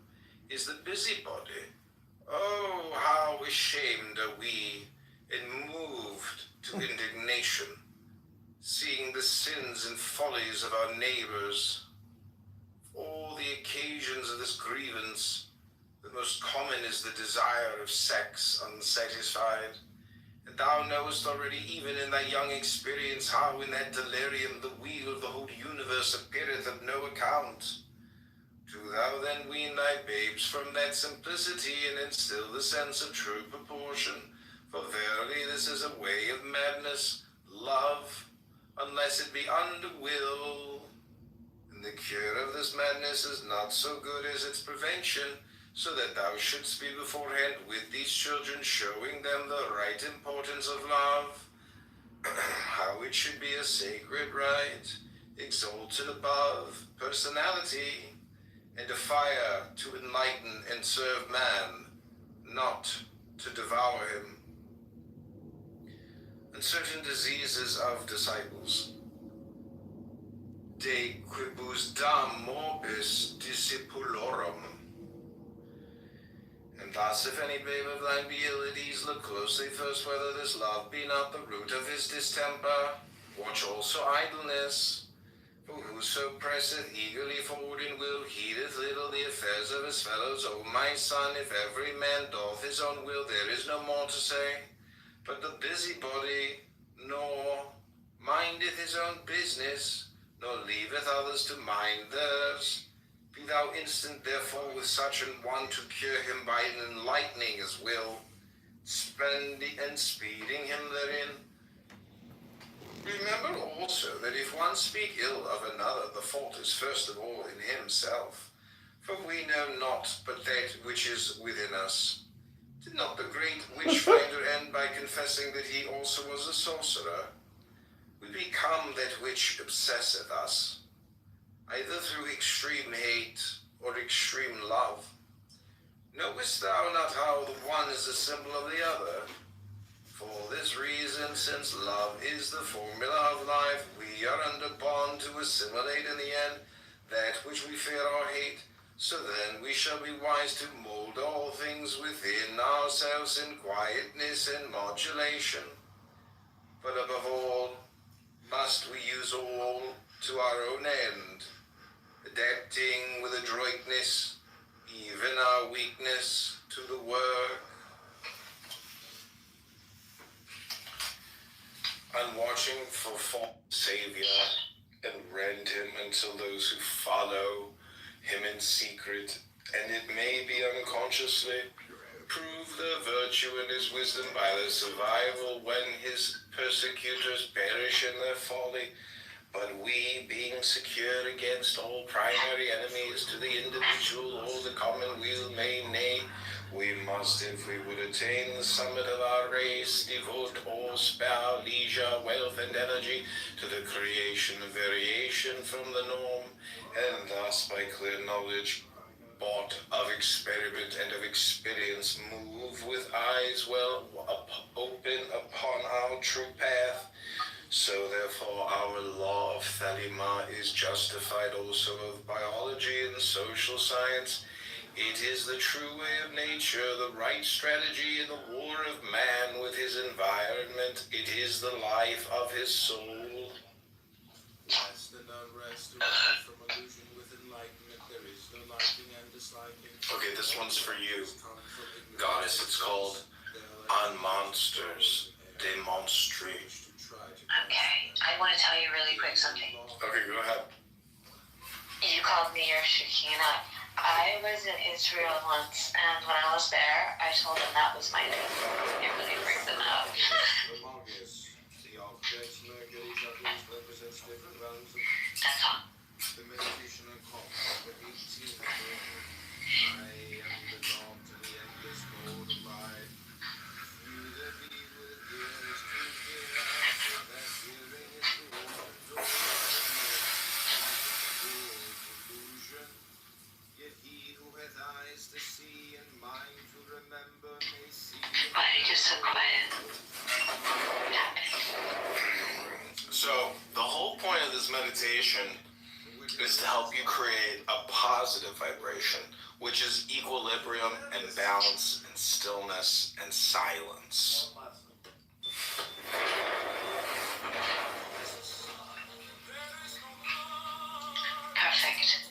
is the busybody. Oh, how ashamed are we, and moved to indignation, seeing the sins and follies of our neighbors. All the occasions of this grievance, the most common is the desire of sex unsatisfied. And thou knowest already, even in thy young experience, how in that delirium the wheel of the whole universe appeareth of no account. Do thou then wean thy babes from that simplicity, and instill the sense of true proportion. For verily this is a way of madness, love, unless it be under will. And the cure of this madness is not so good as its prevention, so that thou shouldst be beforehand with these children, showing them the right importance of love, how it should be a sacred right, exalted above personality, and a fire to enlighten and serve man, not to devour him. And certain diseases of disciples. De quibus dam morbis discipulorum. And thus, if any babe of thine be ill at ease, look closely first whether this love be not the root of his distemper. Watch also idleness, For whoso presseth eagerly forward in will heedeth little the affairs of his fellows. O my son, if every man doth his own will, there is no more to say. But the busybody nor mindeth his own business, nor leaveth others to mind theirs. Be thou instant therefore with such an one to cure him by enlightening his will, spending and speeding him therein. Remember also that if one speak ill of another, the fault is first of all in himself. For we know not but that which is within us. Did not the great witch-finder end by confessing that he also was a sorcerer? We become that which obsesseth us, either through extreme hate or extreme love. Knowest thou not how the one is a symbol of the other? For this reason, since love is the formula of life, we are under bond to assimilate in the end that which we fear or hate. So then we shall be wise to mold all things within ourselves in quietness and modulation. But above all, must we use all to our own end, adapting with adroitness even our weakness to the work, and watching for false Savior, and rend him until those who follow him in secret, and it may be unconsciously, prove their virtue and his wisdom by their survival when his persecutors perish in their folly. But we, being secure against all primary enemies to the individual or the commonweal, nay, we must, if we would attain the summit of our race, devote all spare leisure, wealth, and energy to the creation of variation from the norm, and thus by clear knowledge, bought of experiment and of experience, move with eyes well open upon our true path. So therefore our law of Thelema is justified also of biology and social science. It is the true way of nature, the right strategy in the war of man with his environment. It is the life of his soul. Rest and unrest arise from illusion with enlightenment. There is no liking and disliking. Okay, this one's for you, Goddess. It's called On Monsters Demonstrate. Okay, I want to tell you really quick something. Okay, go ahead. You called me your Shekinah. I was in Israel once, and when I was there, I told them that was my name. It really freaked them out. The objects Mercury juggles represents different realms of That's all. the meditation and call for 1800. I am the dawn to the endless mode of life. You that be with the dearest to hear, after that hearing is the woman's own illusion. Yet he who hath eyes to see and mind to remember may see. Why are you just so quiet? So the whole point of this meditation is to help you create a positive vibration, which is equilibrium and balance and stillness and silence. Perfect.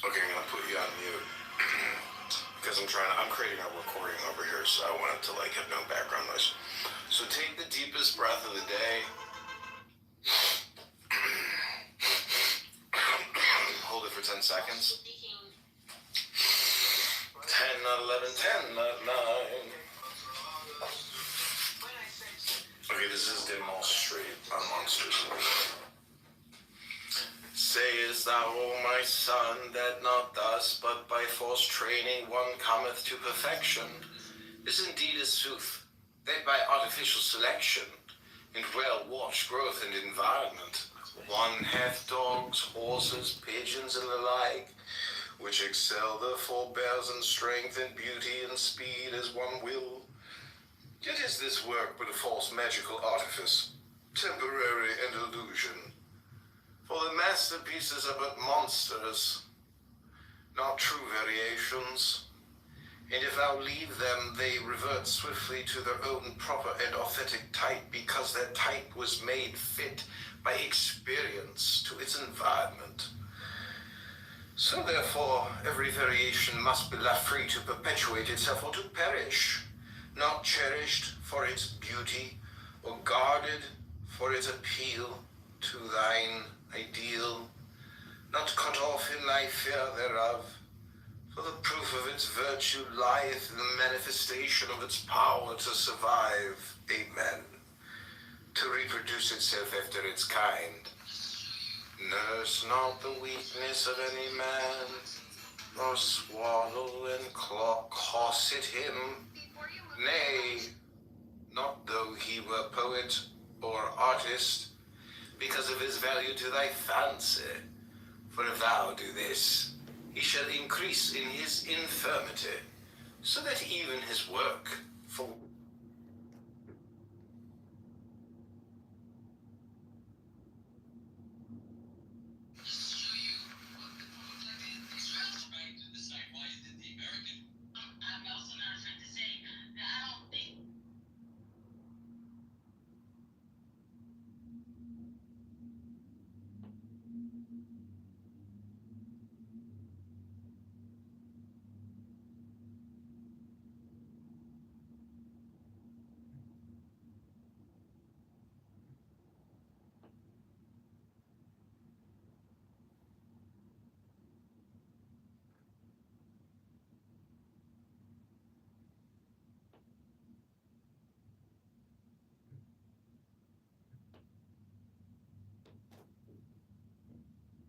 Okay, I'm gonna put you on mute because I'm creating a recording over here, so I want it to like have no background noise. So take the deepest breath of the day. Hold it for 10 seconds. 10, not 11, 10, not 9. Okay, this is demonstrate on monsters. Sayest thou, O my son, that not thus, but by forced training one cometh to perfection? Is indeed a sooth, that by artificial selection, and well-watched growth and environment, one hath dogs, horses, pigeons, and the like, which excel their forebears in strength and beauty and speed as one will. Yet is this work but a false magical artifice, temporary and illusion. For the masterpieces are but monsters, not true variations. And if thou leave them, they revert swiftly to their own proper and authentic type, because their type was made fit by experience to its environment. So therefore, every variation must be left free to perpetuate itself or to perish, not cherished for its beauty, or guarded for its appeal to thine ideal, not cut off in thy fear thereof. For the proof of its virtue lieth in the manifestation of its power to survive, amen, to reproduce itself after its kind. Nurse not the weakness of any man, nor swaddle and corset him, nay, not though he were poet or artist, because of his value to thy fancy. For if thou do this, he shall increase in his infirmity, so that even his work for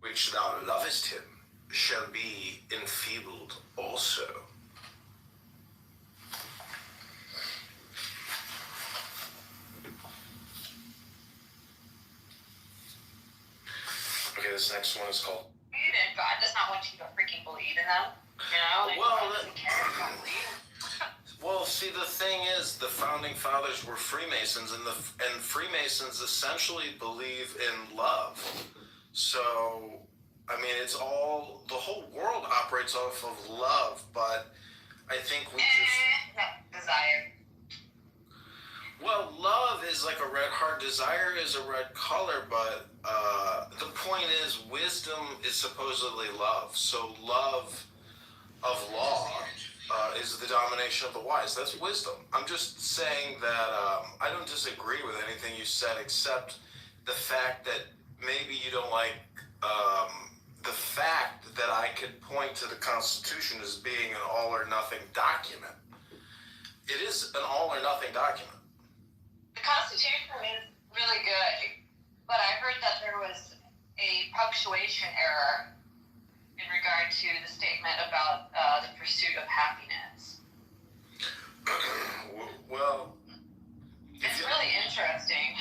which thou lovest him shall be enfeebled also. Okay, this next one is called. God does not want you to freaking believe in them. You know? Like, Well, God doesn't care if you don't believe. Well, see, the thing is, the founding fathers were Freemasons, and Freemasons essentially believe in love. So, I mean, it's all, the whole world operates off of love, but I think we just... No, desire. Well, love is like a red heart, desire is a red color, but the point is, wisdom is supposedly love. So love of law is the domination of the wise. That's wisdom. I'm just saying that I don't disagree with anything you said, except the fact that maybe you don't like the fact that I could point to the Constitution as being an all or nothing document. It is an all or nothing document. The Constitution is really good, but I heard that there was a punctuation error in regard to the statement about the pursuit of happiness. Well, it's really interesting.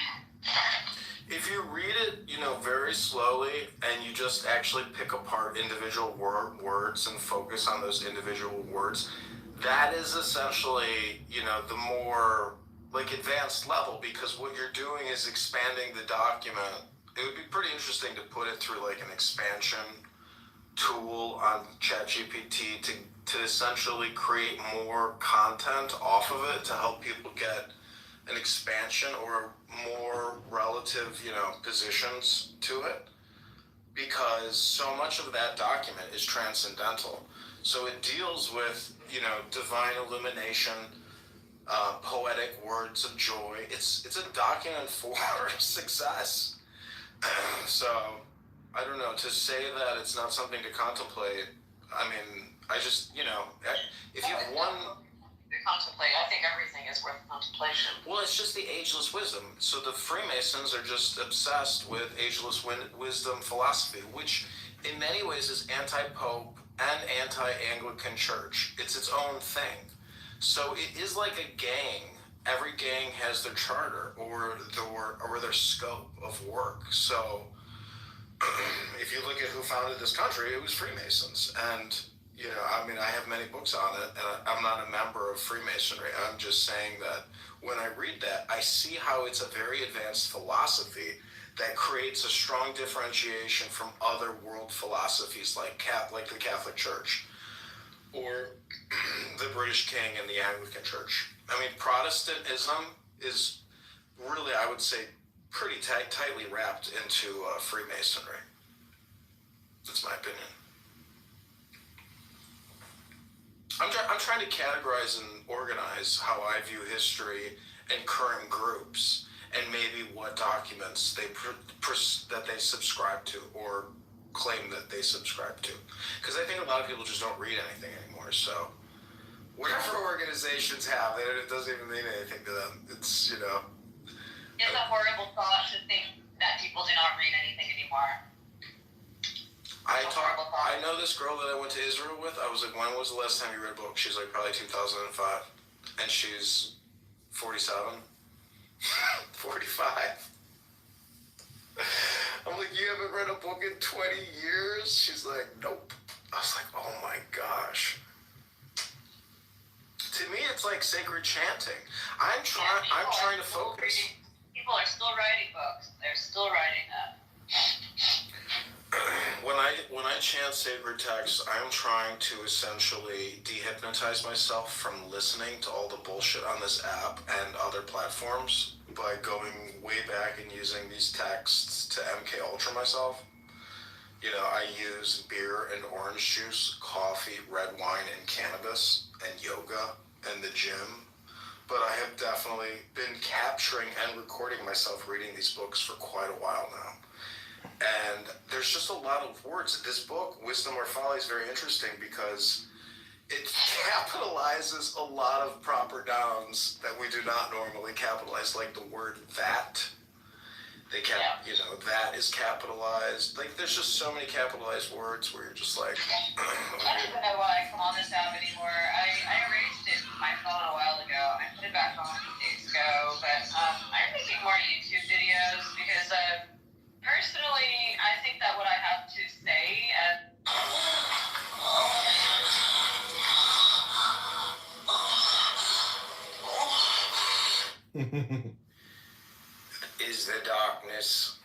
If you read it, very slowly, and you just actually pick apart individual words and focus on those individual words, that is essentially, the more advanced level, because what you're doing is expanding the document. It would be pretty interesting to put it through an expansion tool on ChatGPT to essentially create more content off of it to help people get an expansion or more relative, positions to it, because so much of that document is transcendental. So it deals with, divine illumination, poetic words of joy. It's a document for success. So, I don't know, to say that it's not something to contemplate, I mean, I just, if you have one... Contemplate, I think everything is worth contemplation. Well, it's just the ageless wisdom. So the Freemasons are just obsessed with ageless wisdom philosophy, which in many ways is anti-Pope and anti-Anglican Church. It's its own thing. So it is like a gang. Every gang has their charter or their scope of work. So if you look at who founded this country, it was Freemasons. And, I have many books on it, and I'm not a member of Freemasonry. I'm just saying that when I read that, I see how it's a very advanced philosophy that creates a strong differentiation from other world philosophies like the Catholic Church or the British King and the Anglican Church. I mean, Protestantism is really, I would say, pretty tightly wrapped into Freemasonry. That's my opinion. I'm trying to categorize and organize how I view history and current groups, and maybe what documents that they subscribe to or claim that they subscribe to. Because I think a lot of people just don't read anything anymore. So whatever organizations have, it doesn't even mean anything to them. It's, you know. It's a horrible thought to think that people do not read anything anymore. I know this girl that I went to Israel with. I was like, when was the last time you read a book? She's like, probably 2005. And she's 47. 45. I'm like, you haven't read a book in 20 years? She's like, nope. I was like, oh my gosh. To me, it's like sacred chanting. I'm trying to focus. People are still writing books. They're still writing them. When I chant sacred texts, I'm trying to essentially dehypnotize myself from listening to all the bullshit on this app and other platforms by going way back and using these texts to MK Ultra myself. You know, I use beer and orange juice, coffee, red wine, and cannabis, and yoga, and the gym. But I have definitely been capturing and recording myself reading these books for quite a while now. And there's just a lot of words. This book, Wisdom or Folly, is very interesting because it capitalizes a lot of proper nouns that we do not normally capitalize, like the word that. You know, that is capitalized. Like, there's just so many capitalized words where you're just like... I don't even know why I come on this app anymore. I erased it from my phone a while ago. I put it back on days ago, but I'm making more YouTube videos because personally, I think that what I have to say is the darkness,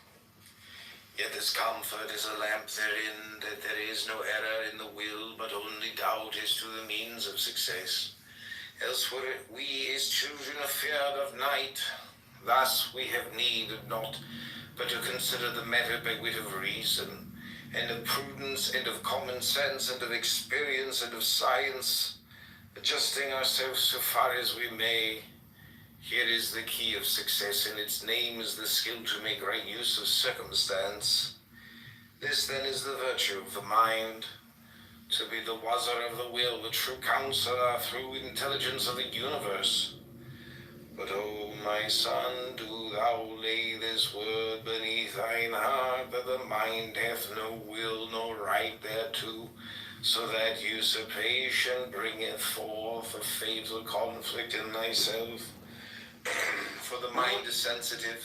yet this comfort is a lamp therein, that there is no error in the will, but only doubt as to the means of success. Else were it we as children afeard of night. Thus we have need of naught but to consider the matter by wit of reason, and of prudence, and of common sense, and of experience, and of science, adjusting ourselves so far as we may. Here is the key of success, and its name is the skill to make right use of circumstance. This then is the virtue of the mind, to be the wazzer of the will, the true counselor through intelligence of the universe. But, O my son, do thou lay this word beneath thine heart, that the mind hath no will nor right thereto, so that usurpation bringeth forth a fatal conflict in thyself. For the mind is sensitive,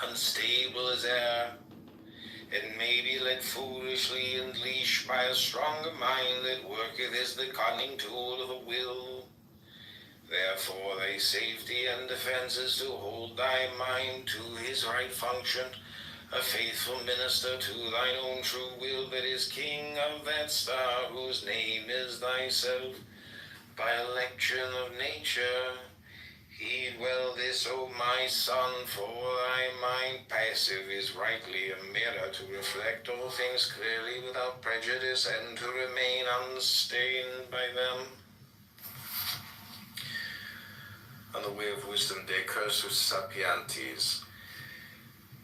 unstable as air, and may be led foolishly and leashed by a stronger mind that worketh as the cunning tool of the will. Therefore thy safety and defense is to hold thy mind to his right function, a faithful minister to thine own true will, that is king of that star whose name is thyself. By election of nature, heed well this, O my son, for thy mind passive is rightly a mirror to reflect all things clearly without prejudice, and to remain unstained by them. On the way of wisdom, de cursus sapientis.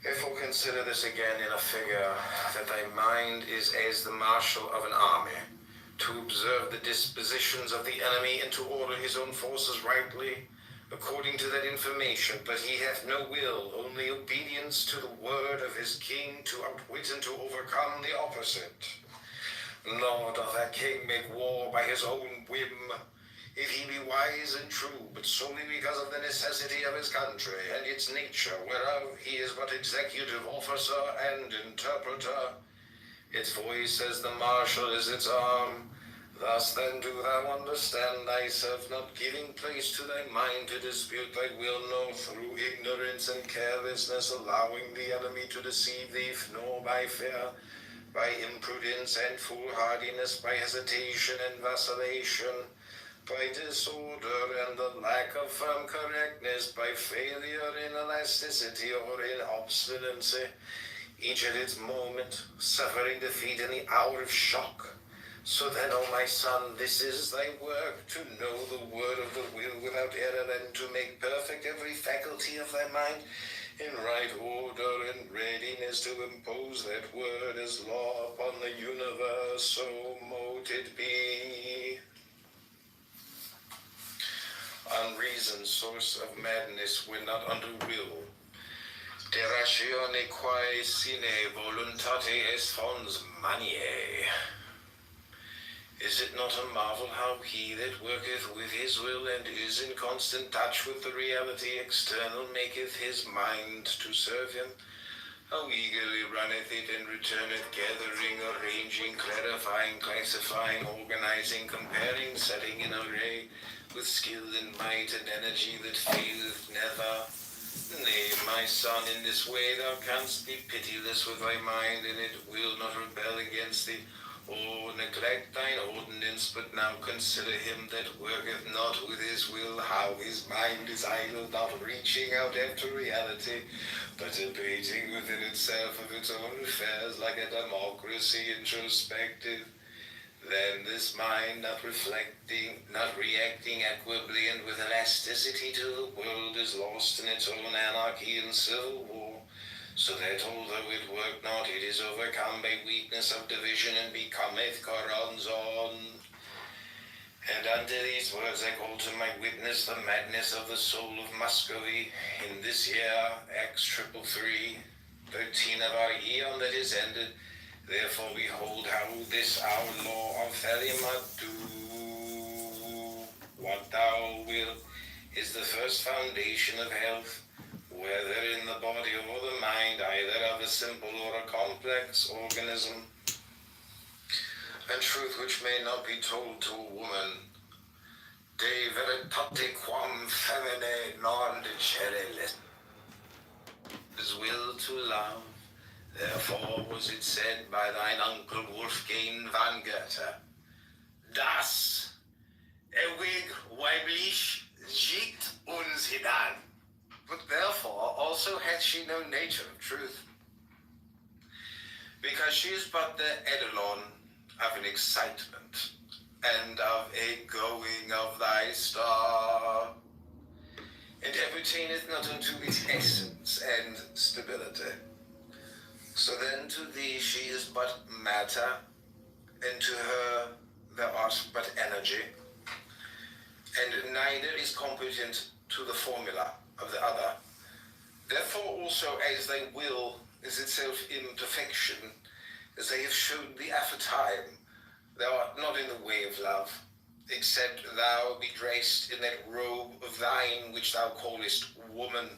Therefore consider this again in a figure, that thy mind is as the marshal of an army, to observe the dispositions of the enemy, and to order his own forces rightly, according to that information. But he hath no will, only obedience to the word of his king, to outwit and to overcome the opposite. Nor doth that king make war by his own whim, if he be wise and true, but solely because of the necessity of his country and its nature, whereof he is but executive officer and interpreter. Its voice as the marshal is its arm, Thus then do thou understand thyself, not giving place to thy mind to dispute thy will, nor through ignorance and carelessness allowing the enemy to deceive thee, nor by fear, by imprudence and foolhardiness, by hesitation and vacillation, by disorder and the lack of firm correctness, by failure in elasticity or in obstinacy, each at its moment, suffering defeat in the hour of shock. So then, O my son, this is thy work, to know the word of the will without error, and to make perfect every faculty of thy mind in right order and readiness to impose that word as law upon the universe, so mote it be. Unreason, source of madness, when not under will. Deratione quae sine voluntate est fons maniae. Is it not a marvel how he that worketh with his will and is in constant touch with the reality external maketh his mind to serve him? How eagerly runneth it and returneth, gathering, arranging, clarifying, classifying, organizing, comparing, setting in array, with skill and might and energy that faileth never. Nay, my son, in this way thou canst be pitiless with thy mind, and it will not rebel against thee. Oh, neglect thine ordinance, but now consider him that worketh not with his will, how his mind is idle, not reaching out after reality, but debating within itself of its own affairs like a democracy introspective. Then this mind, not reflecting, not reacting equably and with elasticity to the world, is lost in its own anarchy and civil war. So that although it work not, it is overcome by weakness of division and becometh corazon. And unto these words I call to my witness the madness of the soul of Muscovy in this year, X 333, 13 of our eon that is ended. Therefore behold how this our law of Thelema do. What thou wilt is the first foundation of health, whether in the body or the mind, either of a simple or a complex organism. And truth which may not be told to a woman, de veritate quam femine non dicere is will to love. Therefore was it said by thine uncle Wolfgang van Goethe, das ewig weiblich schickt uns hinan. But therefore also hath she no nature of truth, because she is but the eidolon of an excitement, and of a going of thy star, and appertaineth not unto its essence and stability. So then to thee she is but matter, and to her thou art but energy, and neither is competent to the formula of the other. Therefore also as thy will is itself imperfection, as I have showed thee aforetime, thou art not in the way of love, except thou be dressed in that robe of thine which thou callest woman.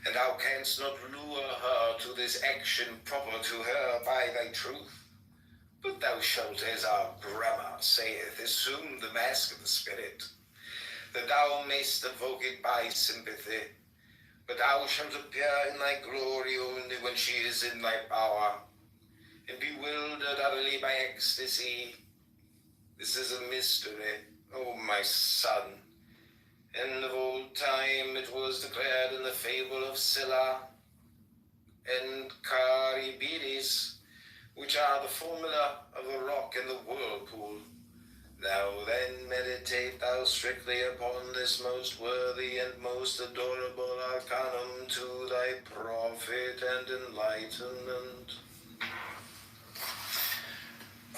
And thou canst not lure her to this action proper to her by thy truth, but thou shalt, as our grammar saith, assume the mask of the spirit, that thou mayst evoke it by sympathy, but thou shalt appear in thy glory only when she is in thy power, and bewildered utterly by ecstasy. This is a mystery, O my son. And of old time it was declared in the fable of Scylla and Charybdis, which are the formula of the rock and the whirlpool. Now then meditate thou strictly upon this most worthy and most adorable arcanum to thy profit and enlightenment.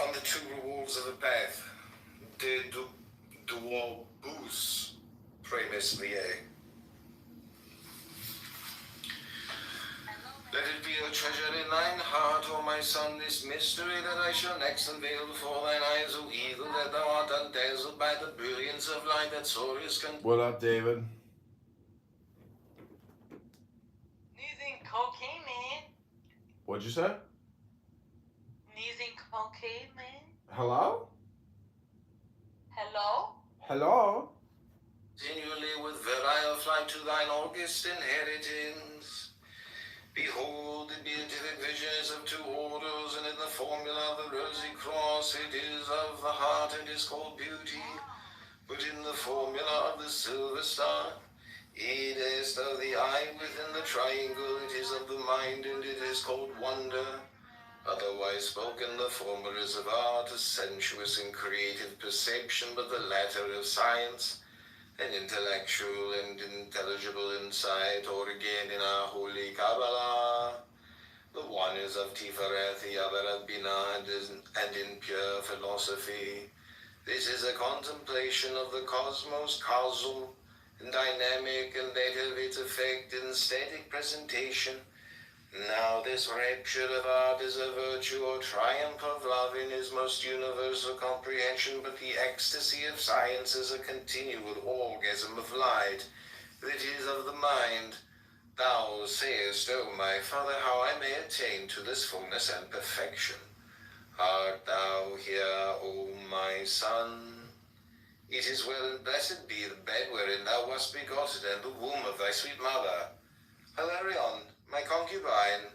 On the two rewards of the path, de duobus premis liae. Let it be a treasure in thine heart, O my son, this mystery that I shall next unveil before thine eyes, O eagle, that thou art undazzled by the brilliance of light that soarest. What up, David? Using cocaine, man. What'd you say? Using cocaine, man. Hello? Hello? Hello? Continually with virile flight to thine august inheritance. Behold, the beatific vision is of two orders, and in the formula of the rosy cross it is of the heart and is called beauty. But in the formula of the silver star, it is of the eye within the triangle, it is of the mind, and it is called wonder. Otherwise spoken, the former is of art, a sensuous and creative perception, but the latter of science, an intellectual and intelligible insight, or again in our holy Kabbalah. The one is of Tiferet, the other of Binah, and in pure philosophy. This is a contemplation of the cosmos, causal and dynamic, and that of its effect in static presentation. Now this rapture of art is a virtue or triumph of love in his most universal comprehension, but the ecstasy of science is a continual orgasm of light that is of the mind. Thou sayest, O my Father, how I may attain to this fullness and perfection. Art thou here, O my Son? It is well, and blessed be the bed wherein thou wast begotten, and the womb of thy sweet mother. Hilarion, my concubine,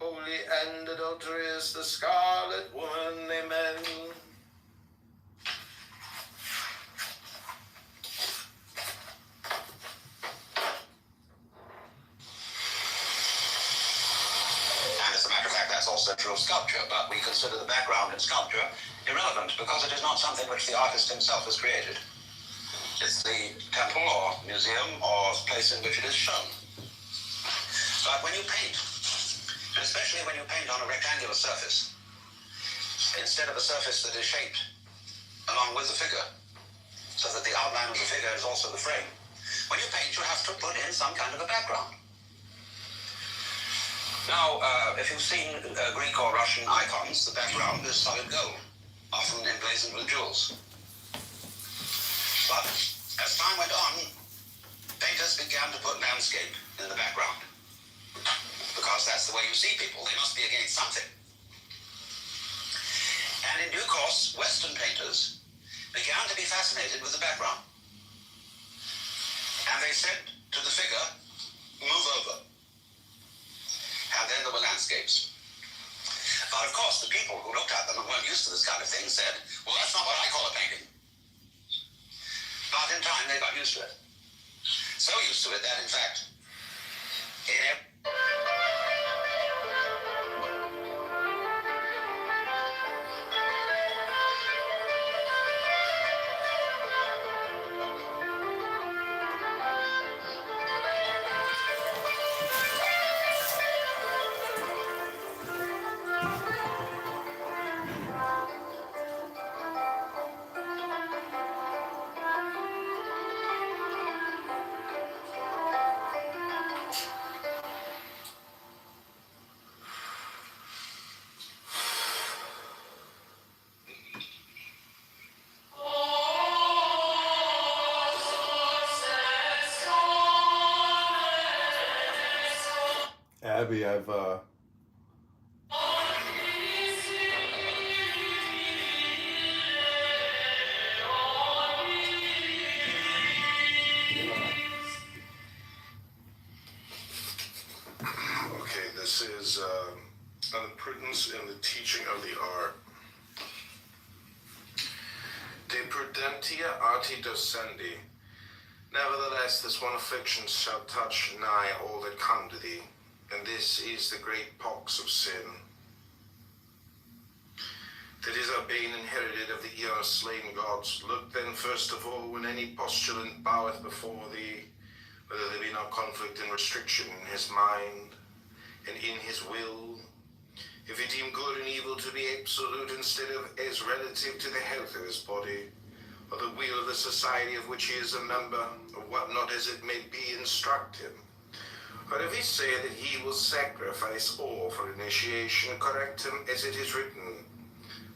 holy and adulterous, the scarlet woman, amen. And as a matter of fact, that's also true of sculpture, but we consider the background in sculpture irrelevant because it is not something which the artist himself has created. It's the temple or museum or place in which it is shown. But when you paint, and especially when you paint on a rectangular surface, instead of a surface that is shaped along with the figure, so that the outline of the figure is also the frame, when you paint you have to put in some kind of a background. Now, if you've seen Greek or Russian icons, the background is solid gold, often emblazoned with jewels. But as time went on, painters began to put landscape in the background. Because that's the way you see people. They must be against something. And in due course, Western painters began to be fascinated with the background. And they said to the figure, move over. And then there were landscapes. But of course, the people who looked at them and weren't used to this kind of thing said, well, that's not what I call a painting. But in time, they got used to it. So used to it that, in fact, Abby, I've Okay, this is on the prudence in the teaching of the art. De prudentia arti docendi. Nevertheless, this one affliction shall touch nigh all that come to thee, and this is the great pox of sin. That is our bane inherited of the eon-slain gods. Look then first of all, when any postulant boweth before thee, whether there be not conflict and restriction in his mind and in his will, if he deem good and evil to be absolute instead of as relative to the health of his body, or the weal of the society of which he is a member, or what not as it may be, instruct him. But if he say that he will sacrifice all for initiation, correct him as it is written,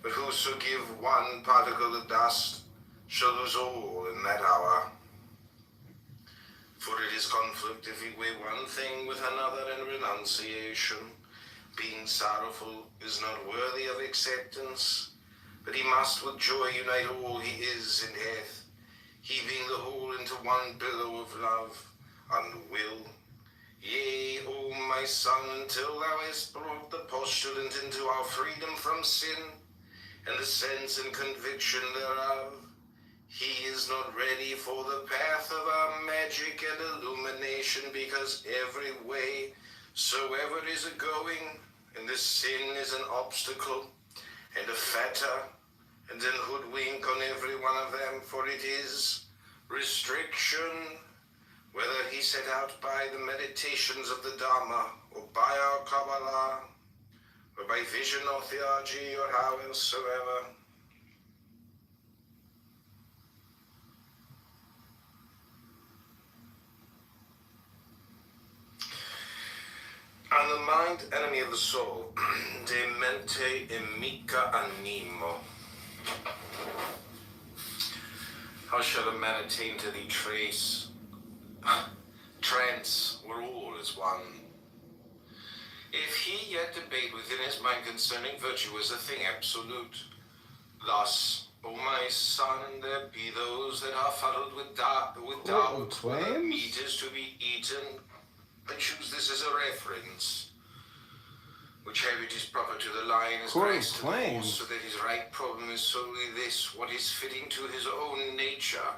but whoso give one particle of dust shall lose all in that hour. For it is conflict if he weigh one thing with another, and renunciation, being sorrowful, is not worthy of acceptance. But he must with joy unite all he is in death, heaving the whole into one billow of love and will. Yea, O my son, until thou hast brought the postulant into our freedom from sin, and the sense and conviction thereof, he is not ready for the path of our magic and illumination, because every way soever is a going, and this sin is an obstacle, and a fetter, and an hoodwink on every one of them, for it is restriction, whether he set out by the meditations of the Dharma, or by our Kabbalah, or by vision or theology, or howsoever. And the mind, enemy of the soul, de mente imica animo. How shall a man attain to thee trace? Trance, where all is one. If he yet debate within his mind concerning virtue as a thing absolute, thus, O my son, there be those that are fuddled with doubt whether meat is to be eaten. I choose this as a reference, which how it is proper to the lion is Christ to the horse, so that his right problem is solely this, what is fitting to his own nature.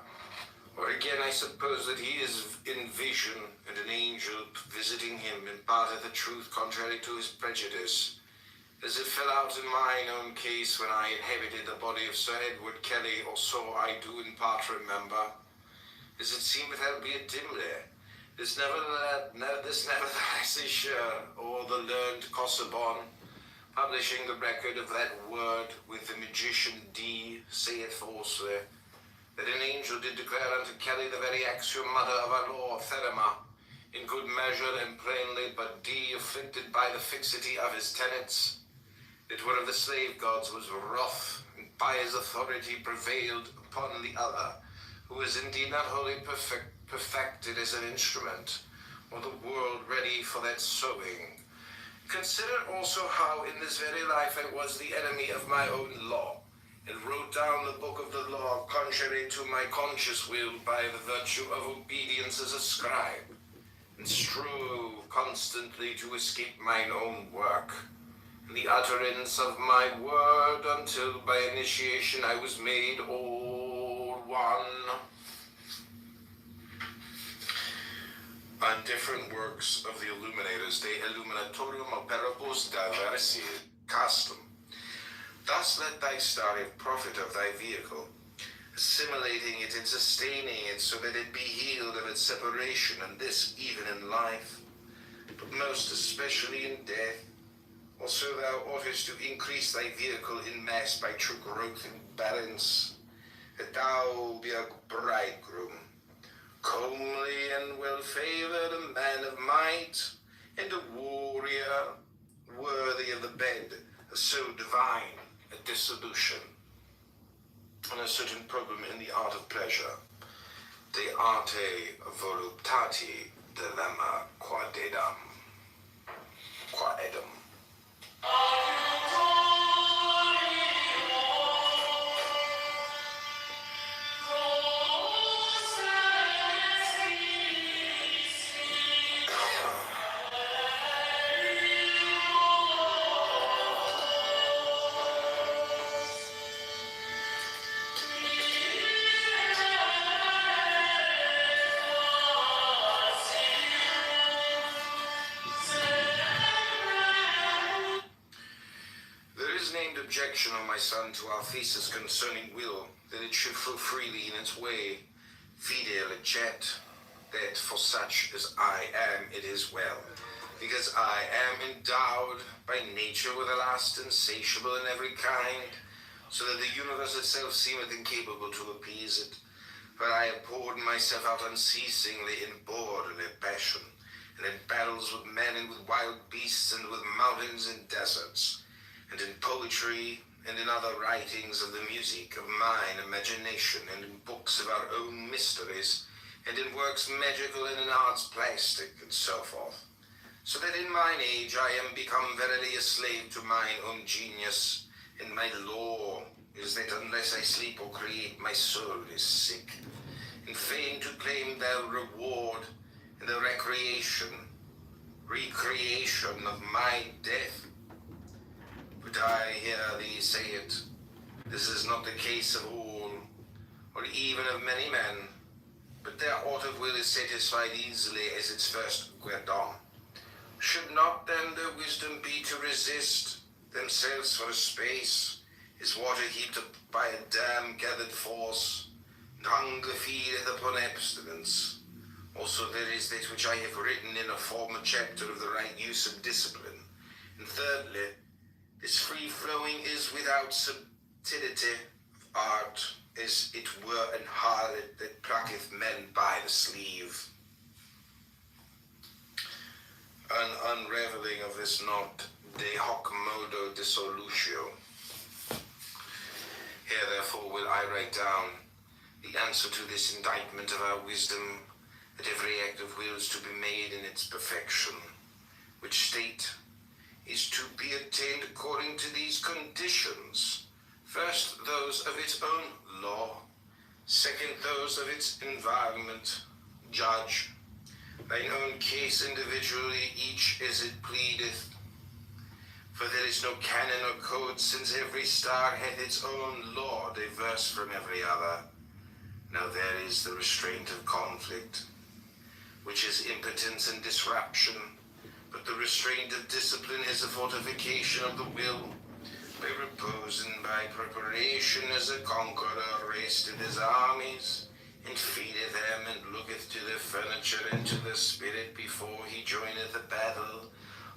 Or again, I suppose that he is in vision, and an angel visiting him imparteth the truth contrary to his prejudice, as it fell out in mine own case when I inhabited the body of Sir Edward Kelly, or so I do in part remember, as it seemeth albeit dimly. This nevertheless is sure, or the learned Casaubon, publishing the record of that word with the magician D, saith falsely, that an angel did declare unto Kelly the very axiomata of our law, Therema, in good measure and plainly, but D, afflicted by the fixity of his tenets, that one of the slave gods was wroth, and by his authority prevailed upon the other, who is indeed not wholly perfected as an instrument, or the world ready for that sowing. Consider also how in this very life I was the enemy of my own law, and wrote down the book of the law contrary to my conscious will by the virtue of obedience as a scribe, and strove constantly to escape mine own work, and the utterance of my word, until by initiation I was made all one. On different works of the illuminators, de illuminatorium operibus diversi custom. Thus let thy star have profit of thy vehicle, assimilating it and sustaining it, so that it be healed of its separation, and this even in life, but most especially in death. Also thou oughtest to increase thy vehicle in mass by true growth and balance, that thou be a bridegroom, comely and well-favored, a man of might, and a warrior, worthy of the bed, so divine a dissolution, and a certain problem in the art of pleasure, de arte voluptati dilemma quaedam. Objection, O my son, to our thesis concerning will, that it should flow freely in its way, fide legit, that for such as I am it is well, because I am endowed by nature with a lust insatiable in every kind, so that the universe itself seemeth incapable to appease it. For I have poured myself out unceasingly in borderly passion, and in battles with men and with wild beasts, and with mountains and deserts, and in poetry, and in other writings of the music of mine imagination, and in books of our own mysteries, and in works magical, and in arts plastic, and so forth. So that in mine age I am become verily a slave to mine own genius, And my law is that unless I sleep or create, my soul is sick. And fain to claim their reward and the recreation of my death. But I hear thee say it. This is not the case of all, or even of many men, but their aught of will is satisfied easily as its first guerdon. Should not then their wisdom be to resist themselves for a space, as water heaped up by a dam gathered force, and hunger feedeth upon abstinence? Also there is that which I have written in a former chapter of the right use of discipline. And thirdly, this free-flowing is without subtility of art, as it were an harlot that plucketh men by the sleeve. An unraveling of this knot, de hoc modo dissolutio. Here therefore will I write down the answer to this indictment of our wisdom, that every act of will is to be made in its perfection, which state is to be attained according to these conditions. First, those of its own law. Second, those of its environment. Judge thine own case individually, each as it pleadeth. For there is no canon or code, since every star hath its own law, diverse from every other. Now there is the restraint of conflict, which is impotence and disruption, but the restraint of discipline is a fortification of the will. By repose and by preparation, as a conqueror resteth his armies, and feedeth them, and looketh to their furniture and to their spirit before he joineth the battle.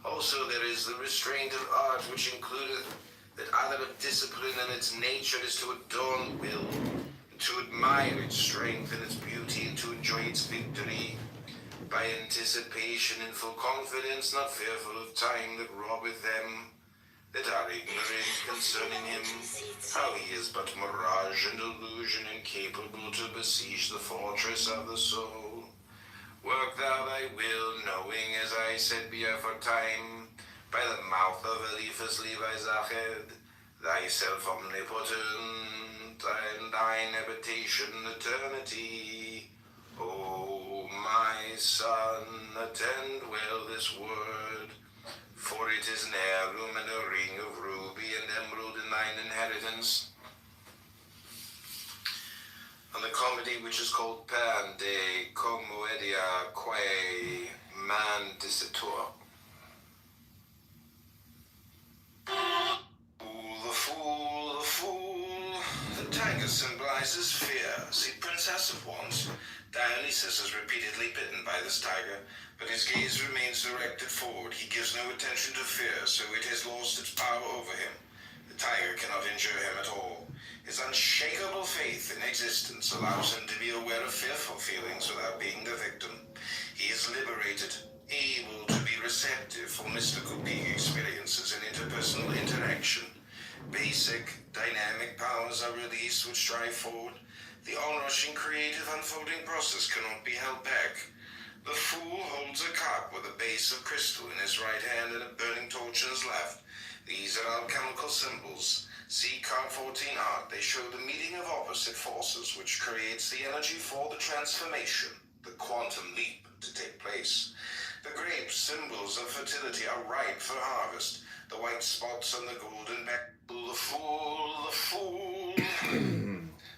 Also there is the restraint of art, which includeth that other of discipline and its nature is to adorn will, and to admire its strength and its beauty, and to enjoy its victory by anticipation and full confidence, not fearful of time that robbeth them that are ignorant concerning him, how he is but mirage and illusion, incapable to besiege the fortress of the soul. Work thou thy will, knowing, as I said beforetime, by the mouth of Eliphas Levi Zached, thyself omnipotent, and thine habitation eternity. O my son, attend well this word, for it is an heirloom and a ring of ruby and emerald in thine inheritance. On the comedy which is called Pan de Commoedia Quae Man Dicitur. The fool, the fool. The tiger symbolizes fear. See, Princess of Wands. Dionysus is repeatedly bitten by this tiger, but his gaze remains directed forward. He gives no attention to fear, so it has lost its power over him. The tiger cannot injure him at all. His unshakable faith in existence allows him to be aware of fearful feelings without being the victim. He is liberated, able to be receptive for mystical being experiences and interpersonal interaction. Basic, dynamic powers are released which drive forward. The onrushing creative unfolding process cannot be held back. The fool holds a cup with a base of crystal in his right hand and a burning torch in his left. These are alchemical symbols. See card 14 art. They show the meeting of opposite forces, which creates the energy for the transformation, the quantum leap to take place. The grapes, symbols of fertility, are ripe for harvest. The white spots on the golden back. The fool, the fool.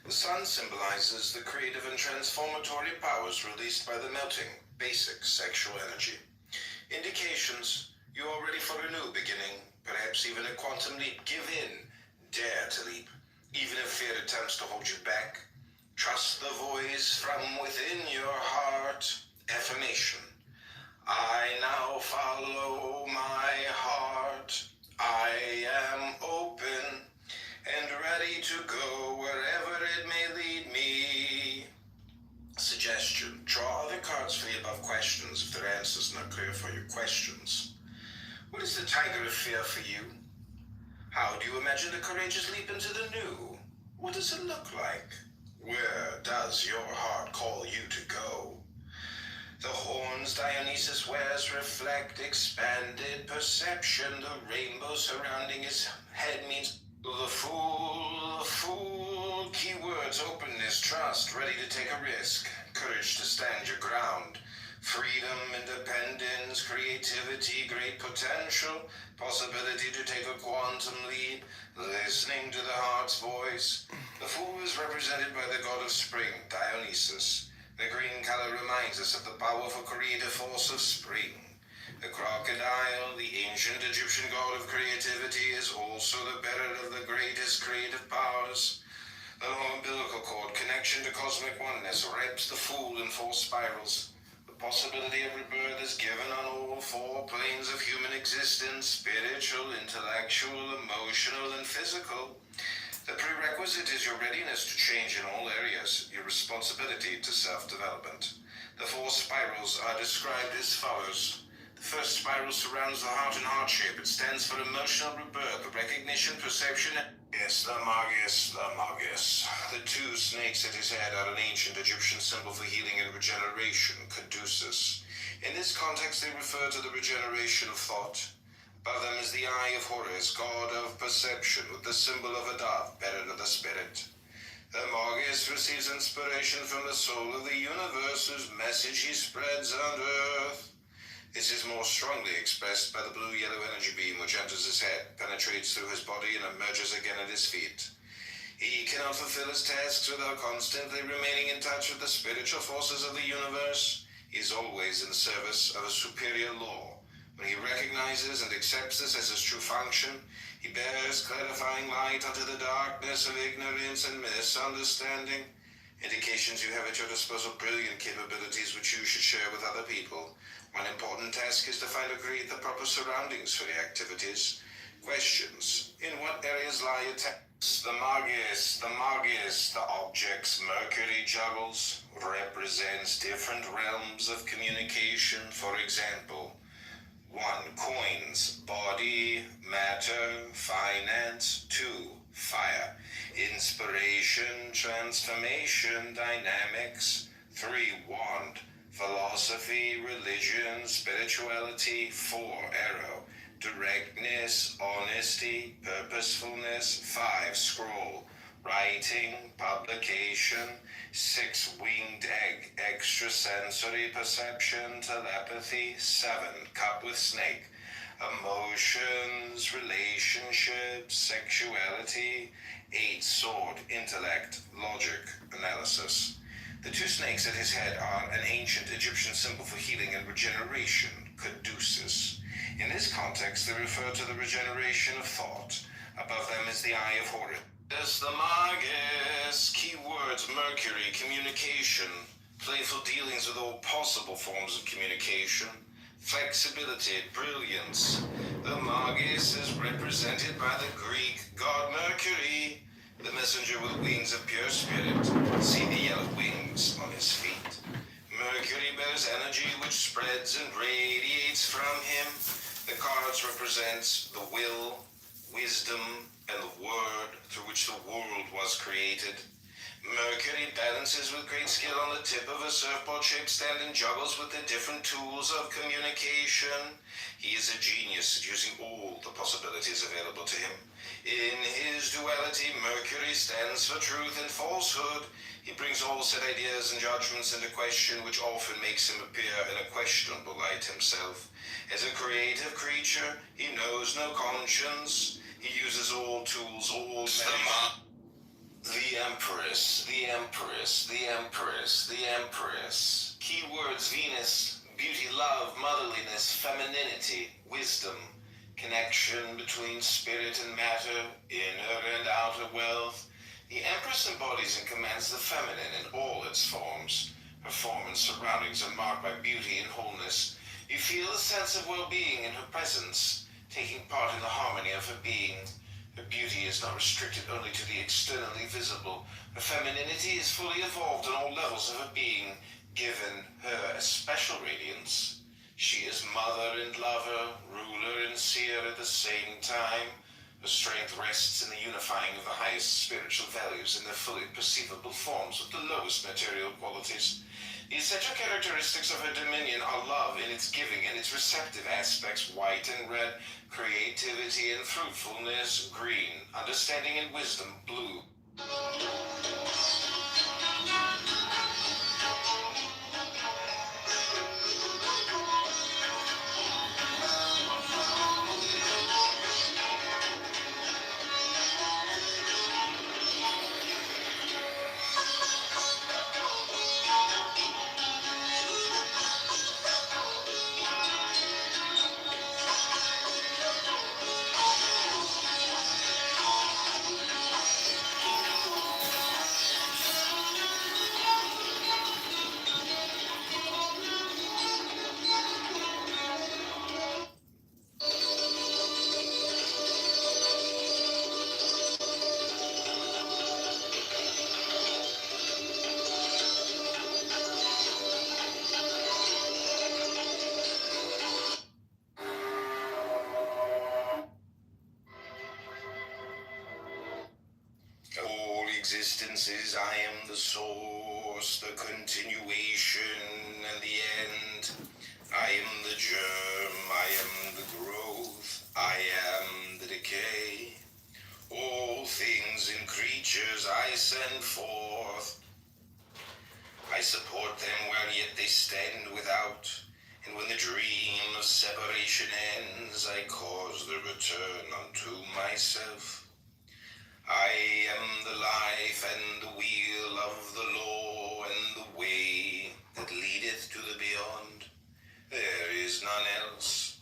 The sun symbolizes the creative and transformatory powers released by the melting, basic sexual energy. Indications: you are ready for a new beginning, perhaps even a quantum leap. Give in, dare to leap, even if fear attempts to hold you back. Trust the voice from within your heart. Affirmation: I now follow my heart. I am open and ready to go wherever it may lead me. Suggestion: draw other cards for the above questions if their answers not clear for your questions. What is the tiger of fear for you? How do you imagine the courageous leap into the new? What does it look like? Where does your heart call you to go? The horns Dionysus wears reflect expanded perception. The rainbow surrounding his head means the potential, possibility to take a quantum leap, listening to the heart's voice. The fool is represented by the god of spring, Dionysus. The green color reminds us of the powerful creative force of spring. The crocodile, the ancient Egyptian god of creativity, is also the bearer of the greatest creative powers. The long umbilical cord connection to cosmic oneness wraps the fool in 4 spirals. The possibility of rebirth is given on all 4 planes of human existence: spiritual, intellectual, emotional, and physical. The prerequisite is your readiness to change in all areas, your responsibility to self-development. The 4 spirals are described as follows. The first spiral surrounds the heart in heart shape. It stands for emotional rebirth, recognition, perception. Yes, the Magus, the Magus. The 2 snakes at his head are an ancient Egyptian symbol for healing and regeneration, caduceus. In this context, they refer to the regeneration of thought. Above them is the Eye of Horus, god of perception, with the symbol of a dove, bearer of the spirit. The Magus receives inspiration from the soul of the universe, whose message he spreads on earth. This is more strongly expressed by the blue-yellow energy beam which enters his head, penetrates through his body, and emerges again at his feet. He cannot fulfill his tasks without constantly remaining in touch with the spiritual forces of the universe. He is always in service of a superior law. When he recognizes and accepts this as his true function, he bears clarifying light unto the darkness of ignorance and misunderstanding. Indications you have at your disposal brilliant capabilities which you should share with other people. One important task is to find or create the proper surroundings for your activities. Questions. In what areas lie your talents? The Magus, the objects Mercury juggles, represents different realms of communication. For example, 1. Coins, body, matter, finance. 2. Fire, inspiration, transformation, dynamics. 3. Wand, philosophy, religion, spirituality. 4. Arrow, directness, honesty, purposefulness. 5. Scroll, writing, publication. 6. Winged egg, extrasensory perception, telepathy. 7. Cup with snake, emotions, relationships, sexuality. 8. Sword, intellect, logic, analysis. The 2 snakes at his head are an ancient Egyptian symbol for healing and regeneration, caduceus. In this context, they refer to the regeneration of thought. Above them is the Eye of Horus. The Magus. Keywords: Mercury, communication, playful dealings with all possible forms of communication, flexibility, brilliance. The Magus is represented by the Greek god Mercury, the messenger with wings of pure spirit. See the yellow wings on his feet. Mercury bears energy which spreads and radiates from him. The cards represent the will, wisdom, and the word through which the world was created. Mercury balances with great skill on the tip of a surfboard-shaped stand and juggles with the different tools of communication. He is a genius at using all the possibilities available to him. In his duality, Mercury stands for truth and falsehood. He brings all set ideas and judgments into question, which often makes him appear in a questionable light himself. As a creative creature, he knows no conscience. He uses all tools, all methods. The Empress, the Empress, the Empress, the Empress. Keywords: Venus, beauty, love, motherliness, femininity, wisdom, connection between spirit and matter, inner and outer wealth. The Empress embodies and commands the feminine in all its forms. Her form and surroundings are marked by beauty and wholeness. You feel a sense of well-being in her presence, taking part in the harmony of her being. Her beauty is not restricted only to the externally visible. Her femininity is fully evolved on all levels of her being, given her a special radiance. She is mother and lover, ruler and seer at the same time. Her strength rests in the unifying of the highest spiritual values in their fully perceivable forms with the lowest material qualities. The essential characteristics of her dominion are love in its giving and its receptive aspects, white and red, creativity and fruitfulness, green, understanding and wisdom, blue. existences, I am the source, the continuation, and the end. I am the germ, I am the growth, I am the decay. All things and creatures I send forth. I support them while yet they stand without, and when the dream of separation ends, I cause the return unto myself. I am the life and the wheel of the law and the way that leadeth to the beyond. There is none else.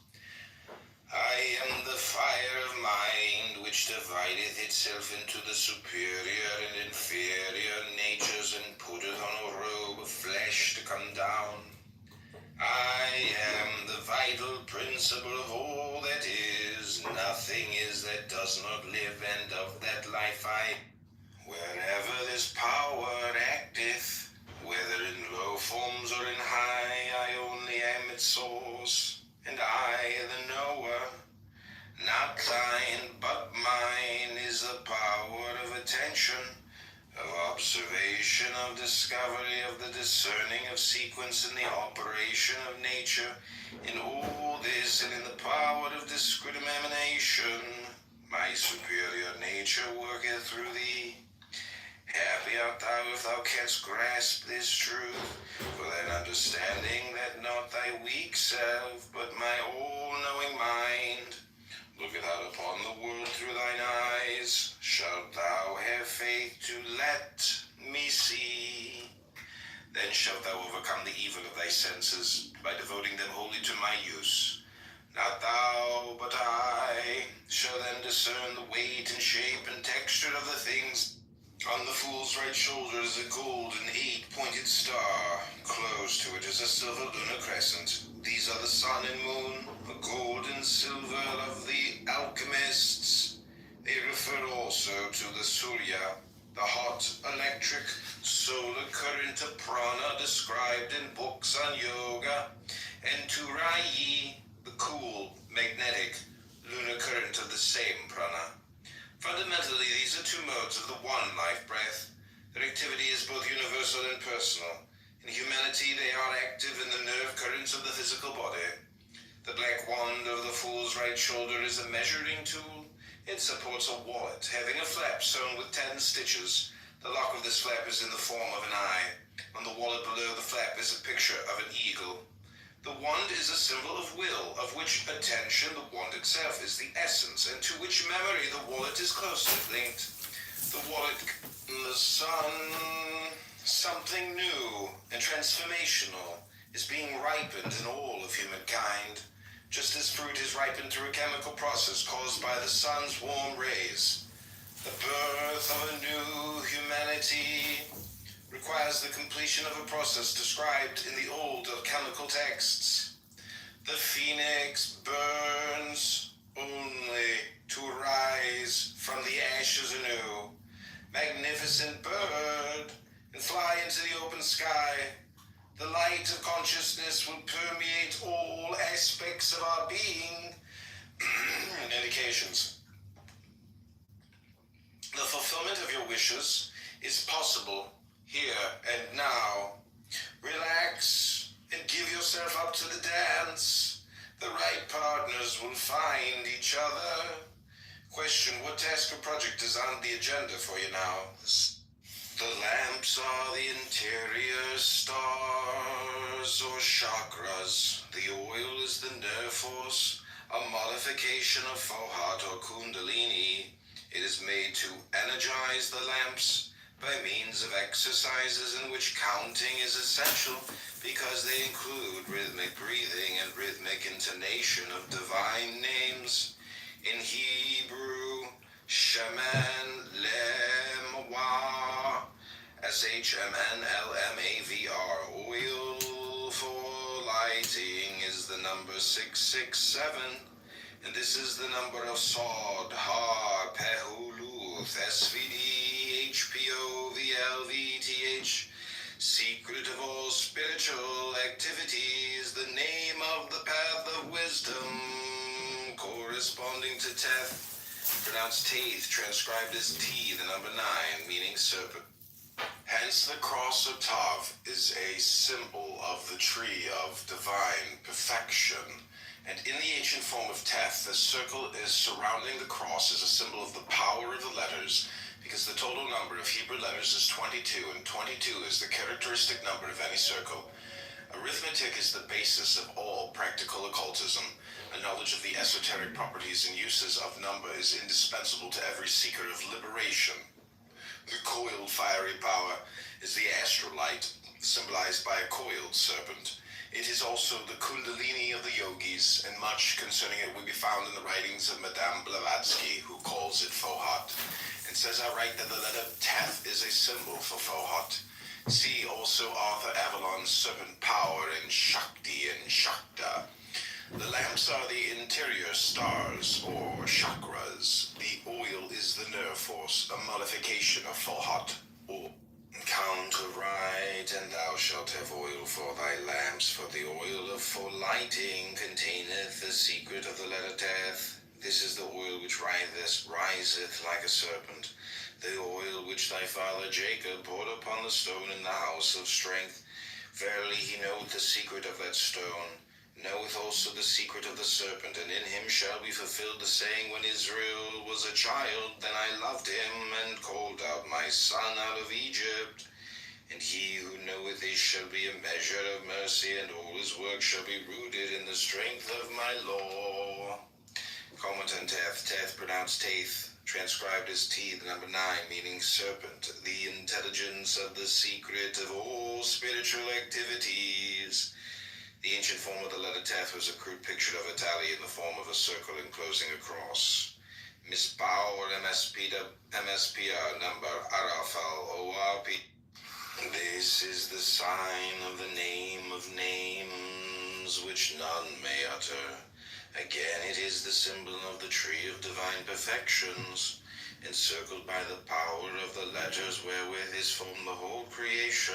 I am the fire of mind which divideth itself into the superior and inferior natures and putteth on a robe of flesh to come down. I am the vital principle of all that is. Nothing is that does not live, and of that life I. Wherever this power acteth, whether in low forms or in high, I only am its source, and I the knower. Not thine, but mine is the power of attention, of observation, of discovery, of the discerning of sequence in the operation of nature. In all this and in the power of discrimination, my superior nature worketh through thee. Happy art thou if thou canst grasp this truth, for then understanding that not thy weak self, but my all-knowing mind, looketh out upon the world through thine eyes, shalt thou have faith to let me see. Then shalt thou overcome the evil of thy senses, by devoting them wholly to my use. Not thou, but I, shall then discern the weight and shape and texture of the things. On the fool's right shoulder is a golden 8-pointed star. Close to it is a silver lunar crescent. These are the sun and moon, the gold and silver of the alchemists. They refer also to the Surya, the hot, electric, solar current of prana described in books on yoga, and to Rayi, the cool, magnetic, lunar current of the same prana. Fundamentally, these are two modes of the one life breath. Their activity is both universal and personal. In humanity, they are active in the nerve currents of the physical body. The black wand of the fool's right shoulder is a measuring tool. It supports a wallet having a flap sewn with 10 stitches. The lock of this flap is in the form of an eye. On the wallet below the flap is a picture of an eagle. The wand is a symbol of will, of which attention, the wand itself, is the essence, and to which memory the wallet is closely linked. The wallet, the sun, something new and transformational, is being ripened in all of humankind, just as fruit is ripened through a chemical process caused by the sun's warm rays. The birth of a new humanity requires the completion of a process described in the old alchemical texts. The phoenix burns only to rise from the ashes anew. Magnificent bird, and fly into the open sky. The light of consciousness will permeate all aspects of our being. Indications. The fulfillment of your wishes is possible here and now. Relax and give yourself up to the dance. The right partners will find each other. Question: what task or project is on the agenda for you now? The lamps are the interior stars or chakras. The oil is the nerve force, a modification of Fohat or Kundalini. It is made to energize the lamps by means of exercises in which counting is essential because they include rhythmic breathing and rhythmic intonation of divine names. In Hebrew, Shemen Lemwa, SHMNLMAVR, oil for lighting is the number 667, and this is the number of Sod, Har, Pehuluth, SVD, HPO, VLVTH. Secret of all spiritual activities, the name of the path of wisdom, corresponding to Teth, pronounced teeth, transcribed as T, the number 9, meaning serpent. Hence, the cross or tav is a symbol of the tree of divine perfection. And in the ancient form of teth, the circle is surrounding the cross as a symbol of the power of the letters, because the total number of Hebrew letters is 22, and 22 is the characteristic number of any circle. Arithmetic is the basis of all practical occultism. A knowledge of the esoteric properties and uses of number is indispensable to every seeker of liberation. The coiled fiery power is the astral light, symbolized by a coiled serpent. It is also the kundalini of the yogis, and much concerning it will be found in the writings of Madame Blavatsky, who calls it Fohat, and says outright that the letter Teth is a symbol for Fohat. See also Arthur Avalon's serpent power in Shakti and Shakta. The lamps are the interior stars, or chakras. The oil is the nerve force, a modification of Fohat, or count aright, and thou shalt have oil for thy lamps, for the oil of for lighting containeth the secret of the letter Teth. This is the oil which riseth like a serpent, the oil which thy father Jacob poured upon the stone in the house of strength. Verily he knoweth the secret of that stone, knoweth also the secret of the serpent, and in him shall be fulfilled the saying, when Israel was a child, then I loved him, and called out my son out of Egypt. And he who knoweth this shall be a measure of mercy, and all his work shall be rooted in the strength of my law. Comment on Teth. Teth, pronounced Taith, transcribed as T, the number 9, meaning serpent, the intelligence of the secret of all spiritual activities. The ancient form of the letter Teth was a crude picture of a tally in the form of a circle enclosing a cross. Mispau or MSPR number Arafal ORP. This is the sign of the name of names which none may utter. Again, it is the symbol of the tree of divine perfections, encircled by the power of the letters wherewith is formed the whole creation.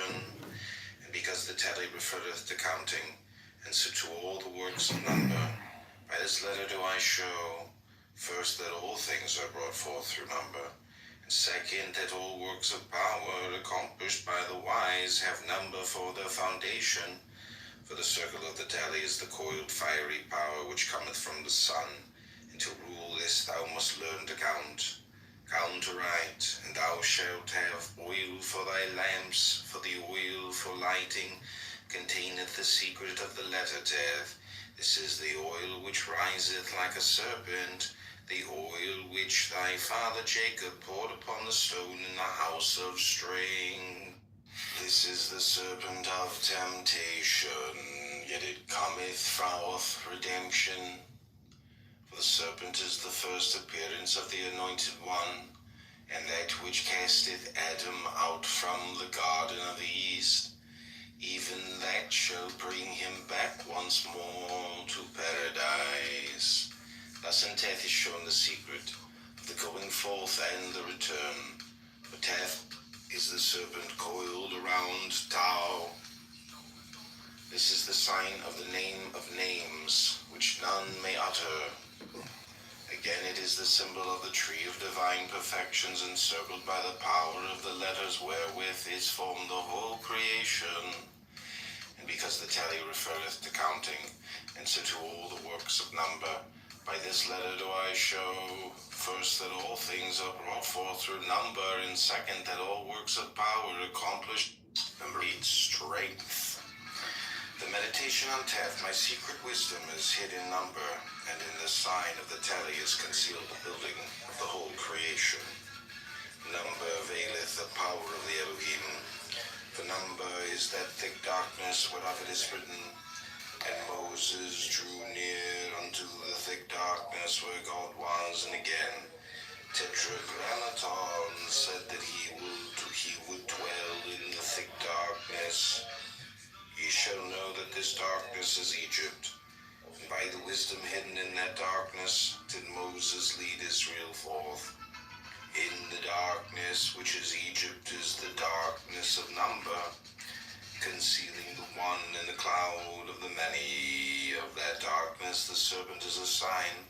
And because the tally referreth to counting, and so to all the works of number, by this letter do I show, first, that all things are brought forth through number, and second, that all works of power accomplished by the wise have number for their foundation. For the circle of the tally is the coiled fiery power which cometh from the sun, and to rule this thou must learn to count. Count aright, and thou shalt have oil for thy lamps, for the oil for lighting containeth the secret of the letter Teth. This is the oil which riseth like a serpent, the oil which thy father Jacob poured upon the stone in the house of string. This is the serpent of temptation, yet it cometh forth redemption. For the serpent is the first appearance of the Anointed One, and that which casteth Adam out from the garden of the east, even that shall bring him back once more to paradise. Thus in Teth is shown the secret of the going forth and the return. For Teth is the serpent coiled around Tau. This is the sign of the name of names, which none may utter. Again, it is the symbol of the tree of divine perfections, encircled by the power of the letters wherewith is formed the whole creation. And because the tally referreth to counting, and so to all the works of number, by this letter do I show, first, that all things are brought forth through number, and second, that all works of power accomplished and breed strength. The meditation on Teth, my secret wisdom, is hid in number, and in the sign of the tally is concealed the building of the whole creation. Number veileth the power of the Elohim, for number is that thick darkness whereof it is written, and Moses drew near unto the thick darkness where God was, and again, Tetragrammaton said that he would dwell in the thick darkness. Ye shall know that this darkness is Egypt, and by the wisdom hidden in that darkness did Moses lead Israel forth. In the darkness, which is Egypt, is the darkness of number, concealing the one in the cloud of the many. Of that darkness the serpent is a sign,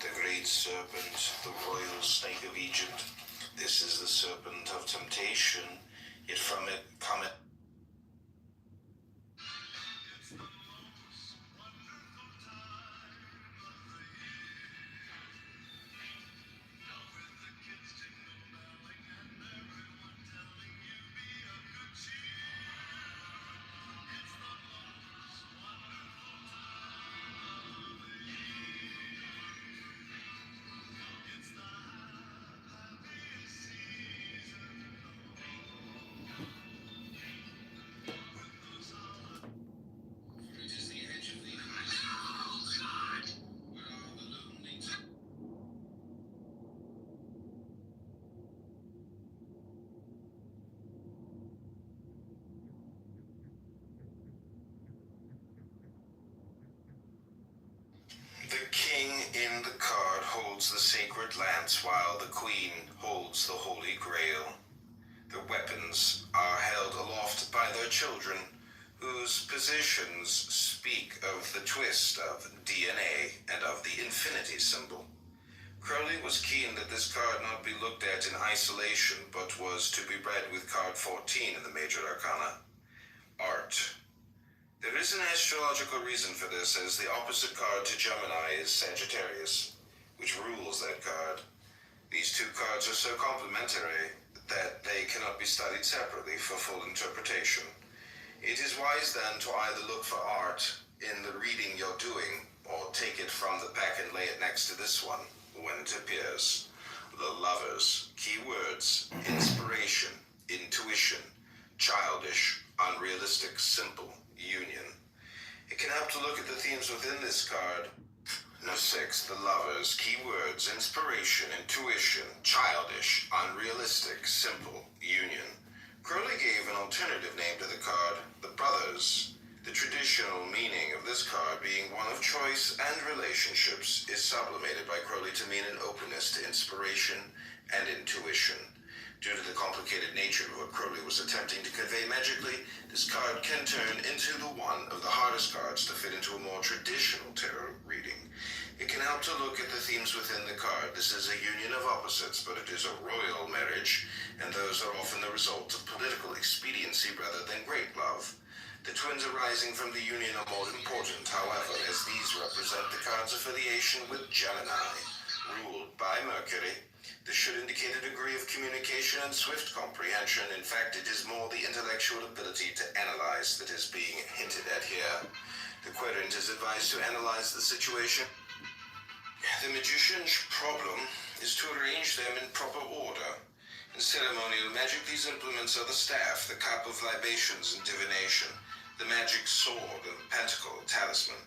The great serpent, the royal snake of Egypt. This is the serpent of temptation, yet from it cometh. The king in the card holds the sacred lance, while the queen holds the holy grail. The weapons are held aloft by their children, whose positions speak of the twist of DNA and of the infinity symbol. Crowley was keen that this card not be looked at in isolation, but was to be read with card 14 in the major arcana. Art. There is an astrological reason for this, as the opposite card to Gemini is Sagittarius, which rules that card. These two cards are so complementary that they cannot be studied separately for full interpretation. It is wise then to either look for art in the reading you're doing, or take it from the pack and lay it next to this one when it appears. The Lovers. Keywords: inspiration, intuition, childish, unrealistic, simple, union. It can help to look at the themes within this card. No 6, the Lovers. Keywords: inspiration, intuition, childish, unrealistic, simple, union. Crowley gave an alternative name to the card, the Brothers. The traditional meaning of this card, being one of choice and relationships, is sublimated by Crowley to mean an openness to inspiration and intuition. Due to the complicated nature of what Crowley was attempting to convey magically, this card can turn into the one of the hardest cards to fit into a more traditional tarot reading. It can help to look at the themes within the card. This is a union of opposites, but it is a royal marriage, and those are often the result of political expediency rather than great love. The twins arising from the union are more important, however, as these represent the card's affiliation with Gemini, ruled by Mercury. This should indicate a degree of communication and swift comprehension. In fact, it is more the intellectual ability to analyze that is being hinted at here. The querent is advised to analyze the situation. The magician's problem is to arrange them in proper order. In ceremonial magic, these implements are the staff, the cup of libations and divination, the magic sword, and the pentacle, talisman.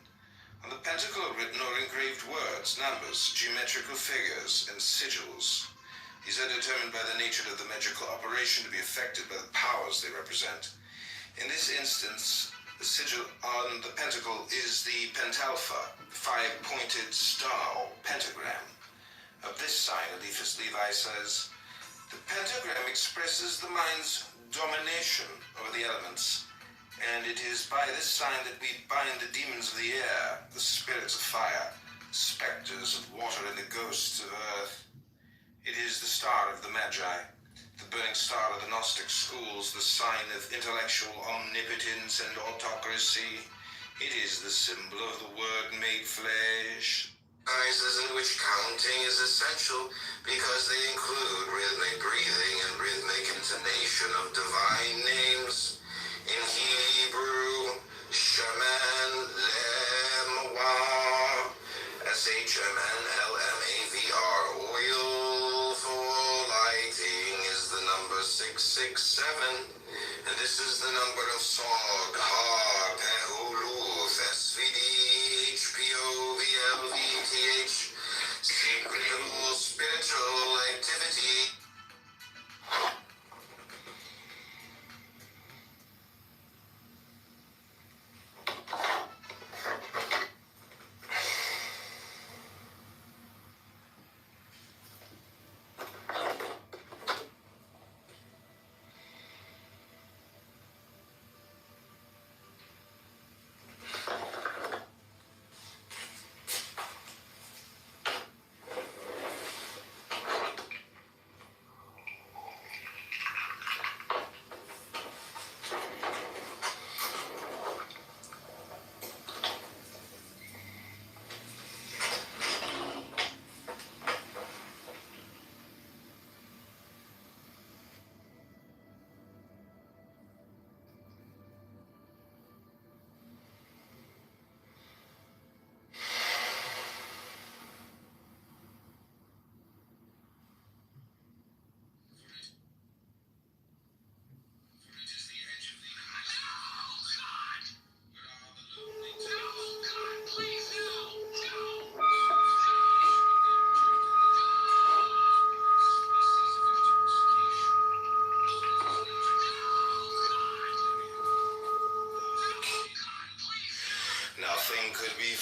On the pentacle are written or engraved words, numbers, geometrical figures, and sigils. These are determined by the nature of the magical operation to be affected by the powers they represent. In this instance, the sigil on the pentacle is the pentalpha, 5-pointed star or pentagram. Of this sign, Eliphas Levi says, the pentagram expresses the mind's domination over the elements, and it is by this sign that we bind the demons of the air, the spirits of fire, the specters of water, and the ghosts of earth. It is the star of the Magi, the burning star of the Gnostic schools, the sign of intellectual omnipotence and autocracy. It is the symbol of the Word made flesh. Exercises in which counting is essential because they include rhythmic breathing and rhythmic intonation of divine names. In Hebrew, Shaman Lemawar, SHMNLMAVR, oil for lighting is the number 667, and this is the number of Sog, Har, Pehuluth, SVD, HPO, VLVTH, secret spiritual activity.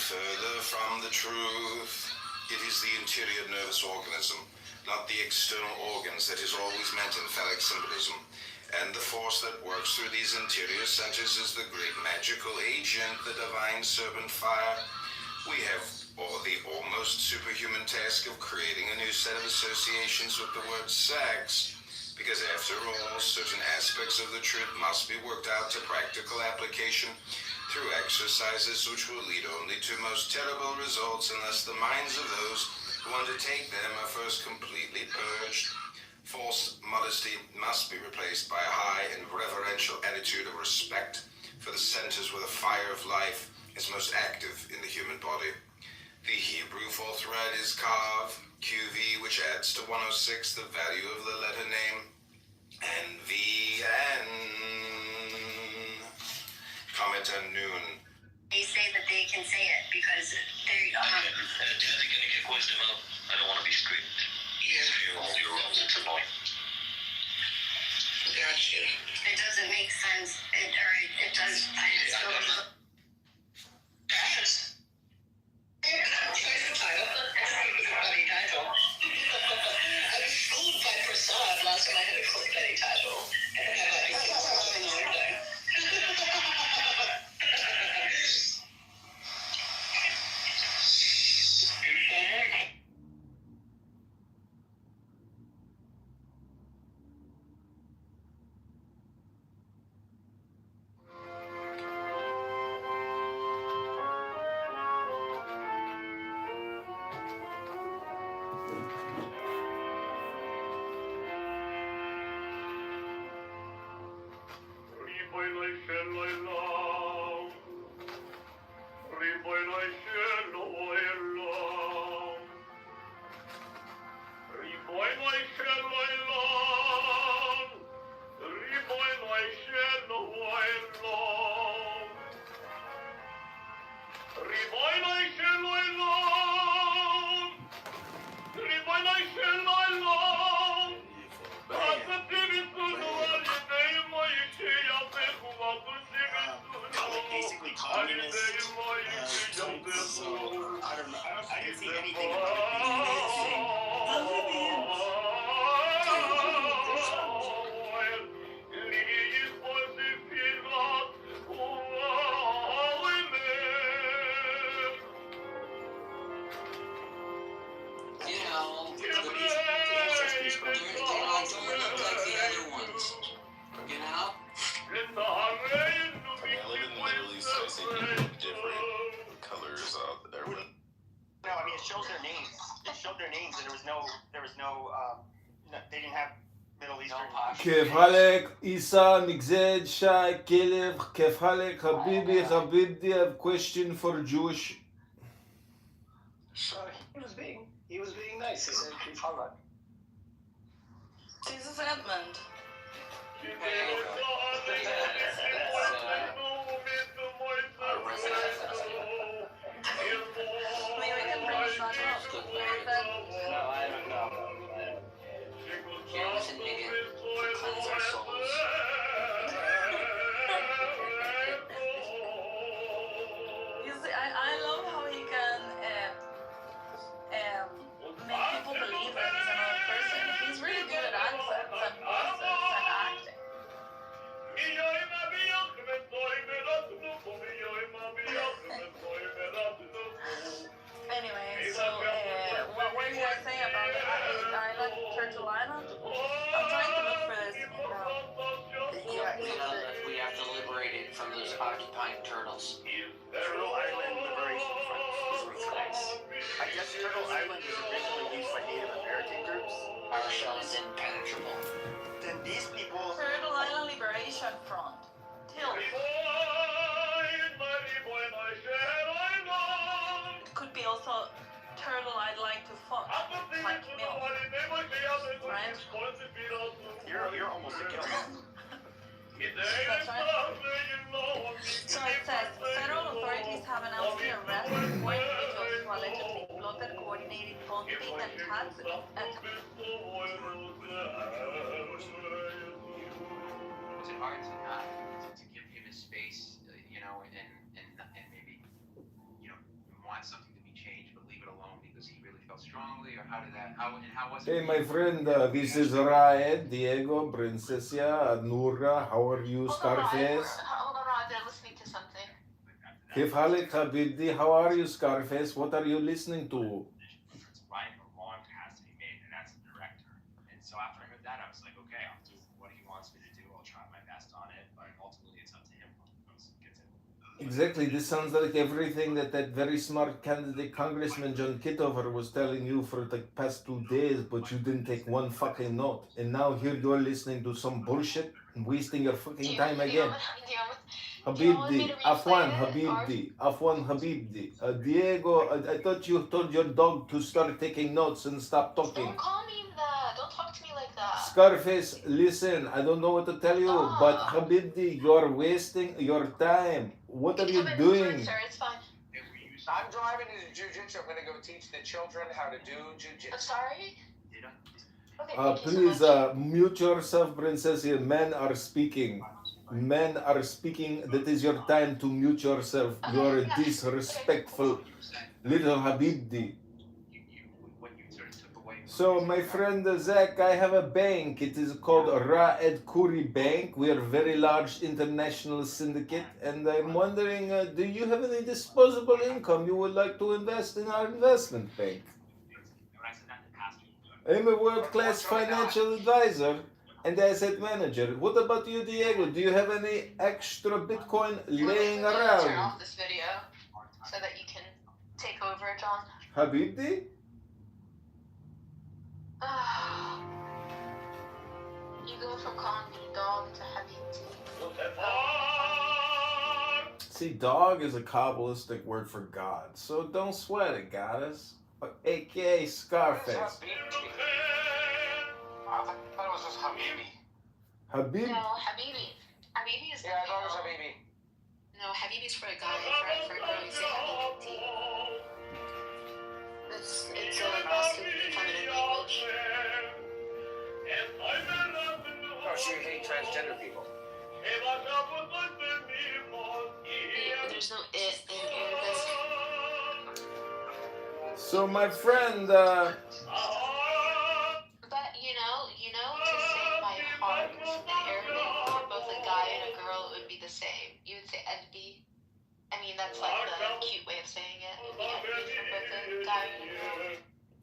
further from the truth. It is the interior nervous organism, not the external organs, that is always meant in phallic symbolism. And the force that works through these interior centers is the great magical agent, the divine serpent fire. We have the almost superhuman task of creating a new set of associations with the word sex. Because after all, certain aspects of the truth must be worked out to practical application through exercises which will lead only to most terrible results unless the minds of those who undertake them are first completely purged. False modesty must be replaced by a high and reverential attitude of respect for the centers where the fire of life is most active in the human body. The Hebrew forthright is Kav, QV, which adds to 106 the value of the letter name, and VN. Comment on noon. They say that they can say it because they Are they going to kick wisdom out? I don't want to be strict. Yes, you're wrong. It's annoying. Gotcha. It doesn't make sense. It does. I just don't. Guys. Choice of title. Clickbait title. I was fooled by Prasad last time I had a clickbait title. And I'm like, basically communist type, so I don't know. I didn't see anything about it being saying the Libyans. You know, the ancestors from there, they don't look like the other ones. You know? I live in the Middle East, so I see people with different colors out there. No, I mean it shows their names. It showed their names, and there was no they didn't have Middle Eastern. كيف حالك إيسا نجزاد شاي كلف كيف حالك حبيبي حبيبتي? I have a question for Jewish. So he was being nice. He said, "Keep following." This is Edmund. Maybe we can bring this back up. No, I don't know. Here was a nigga to cleanse our souls. You see, I love how he can make people believe that he's another person. He's really good at accents and voices and acting. Anyway, so what were you guys saying about the island, Turtle Island? I'm trying to look for this in Yeah, you know that we have to liberate it from those occupying turtles. Turtle Island Liberation Front. Nice. I guess Turtle Island was originally used by Native American groups. Our shell is impenetrable. Then these people. Turtle Island Liberation Front. Till. It could be also turtle I'd like to fuck, like milk, right? You're almost a killer. That's right. So it says, federal authorities have announced the arrest of 4 individuals who allegedly plotted, coordinated both pig and cats Is it hard to not to give him his space, you know, and maybe, you know, how was it? Hey, my friend, this is Raed, Diego, Princessia, Nura. How are you, Scarface? Hold on, Rod. They're listening to something. Kif halik, Habibdi? How are you, Scarface? What are you listening to? It's right or wrong has to be made, and that's the director. And so after I heard that, I was like, okay, I'll do what he wants me to do. I'll try my best on it, but ultimately it's up to him. Gets it. Exactly. This sounds like everything that very smart candidate Congressman John Kitover was telling you for the past 2 days, but you didn't take one fucking note. And now here you're listening to some bullshit and wasting your fucking time again. Habibdi, Afwan Habibdi, Afwan Habibdi. Diego, I thought you told your dog to start taking notes and stop talking. Don't call me that. Don't talk to me like that. Scarface, listen, I don't know what to tell you, but Habibdi, you're wasting your time. What are you doing? Sir, it's fine. I'm driving to jiu-jitsu. I'm going to go teach the children how to do jiu-jitsu. I'm sorry? Okay, Please mute yourself, Princess. Men are speaking. Men are speaking. That is your time to mute yourself. You're a disrespectful little Habibdi. So, my friend Zach, I have a bank. It is called Raed Khoury Bank. We are a very large international syndicate. And I'm wondering, do you have any disposable income you would like to invest in our investment bank? I'm a world-class financial advisor and asset manager. What about you, Diego? Do you have any extra Bitcoin laying Turn around? off this video so that you can take over, John. Habibdi? You go from calling me dog to Habibti. See, dog is a Kabbalistic word for God, so don't sweat it, goddess. AKA Scarface. I thought it was just Habibi. Habib? No, Habibi. Habibi is Yeah, I thought it was Habibi. No, Habibi's for a guy. For a girl, you say Habibti. It's a masculine feminine language. Oh, so you hate transgender people? There's no it in Arabic. So, my friend, But you know, to say my heart in Arabic for both a guy and a girl would be the same. You would say Edbi. I mean, that's like the cute way of saying it. It would be Edbi for both a guy and a girl.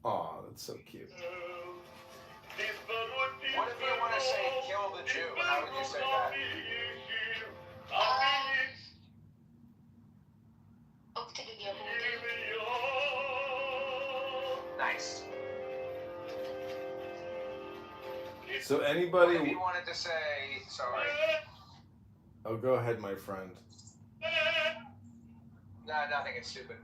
oh, that's so cute. What if you want to say kill the Jew? How would you say that? اقتل اليهود. Nice. So, What if anybody. you wanted to say, sorry. Oh, go ahead, my friend. Nah, nothing. It's stupid.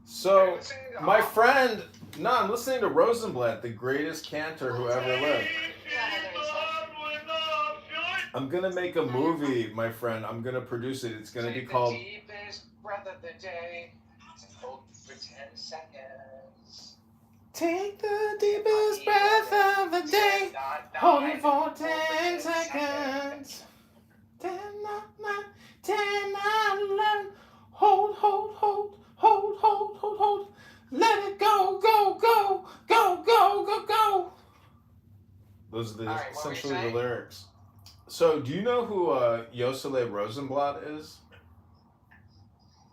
So, my friend. No, I'm listening to Rosenblatt, the greatest cantor who ever lived. I'm gonna make a movie, my friend. I'm gonna produce it. It's gonna be called. The deepest breath of the day. Hold for 10 seconds. Take the deepest breath of the day. Hold it for 10 seconds. 10, 9, 10, 9, 11. Hold. Let it go. Those are All right, what were you essentially the saying? lyrics. So, do you know who Yosele Rosenblatt is?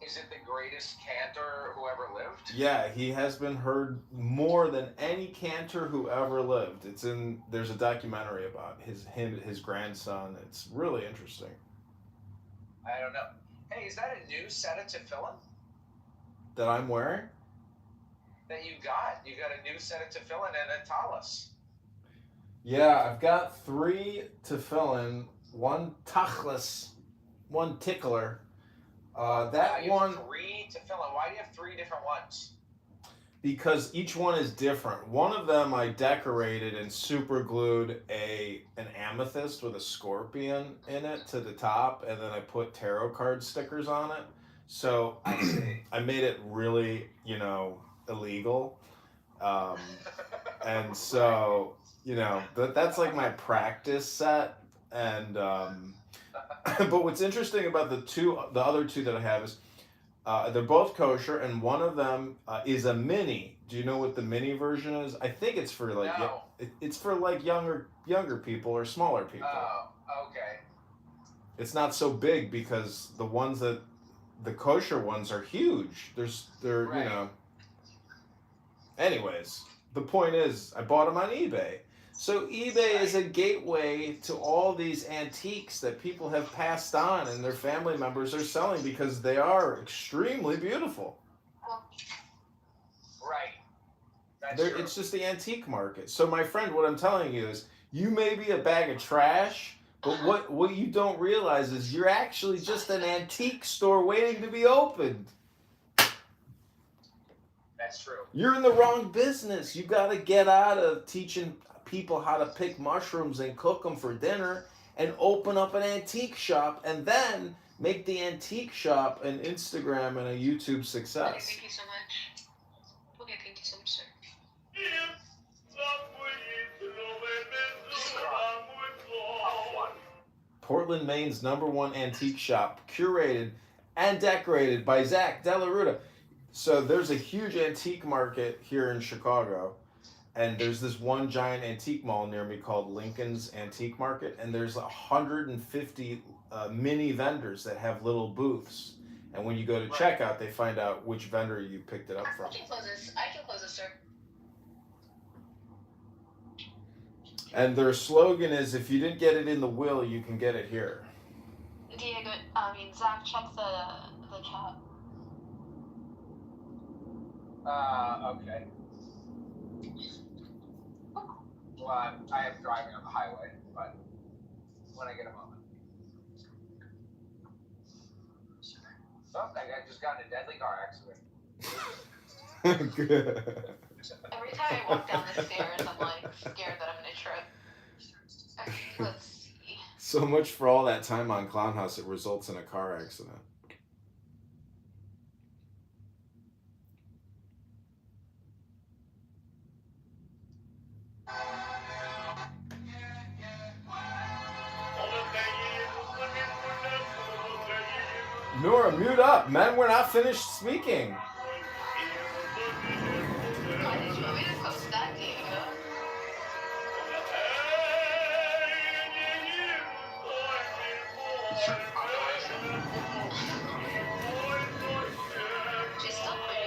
Is it the greatest cantor who ever lived? Yeah, he has been heard more than any cantor who ever lived. There's a documentary about his grandson. It's really interesting. I don't know. Hey, is that a new set of tefillin That I'm wearing? that you got? You got a new set of tefillin and a talus. Yeah, I've got 3 tefillin, 1 tachlis, 1 tickler. That you one, have 3 tefillin. Why do you have 3 different ones? because each one is different. One of them I decorated and super glued an amethyst with a scorpion in it to the top, and then I put tarot card stickers on it. So I made it really, illegal. And so, that's like my practice set. And but what's interesting about the other two that I have is they're both kosher, and one of them is a mini, Do you know what the mini version is? I think it's for like No. it's for like younger people or smaller people. Oh, okay. It's not so big because the ones that the kosher ones are huge. They're Right. you know. Anyways, the point is, I bought them on eBay. So eBay is a gateway to all these antiques that people have passed on and their family members are selling because they are extremely beautiful. Right. That's true. It's just the antique market. So my friend, what I'm telling you is, you may be a bag of trash, but what you don't realize is you're actually just an antique store waiting to be opened. That's true. You're in the wrong business. You got to get out of teaching people how to pick mushrooms and cook them for dinner and open up an antique shop and then make the antique shop an Instagram and a YouTube success. Thank you so much. Okay, thank you so much, sir. Portland, Maine's #1 antique shop, curated and decorated by Zach Della Ruta. So there's a huge antique market here in Chicago, and there's this one giant antique mall near me called Lincoln's Antique Market, and there's 150 mini vendors that have little booths. And when you go to checkout, they find out which vendor you picked it up from. I can close this, sir. And their slogan is, if you didn't get it in the will, you can get it here. Diego, Zach, check the chat. Okay. Well, I am driving on the highway, but when I get a moment. Something, I just got in a deadly car accident. Good. Every time I walk down the stairs, I'm like scared that I'm gonna trip. Okay, let's see. So much for all that time on Clown House, it results in a car accident. Nora, mute up. Men, we're not finished speaking. Why did you want me to post that, Diego? She's still pretty.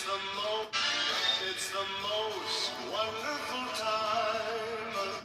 It's the most wonderful time.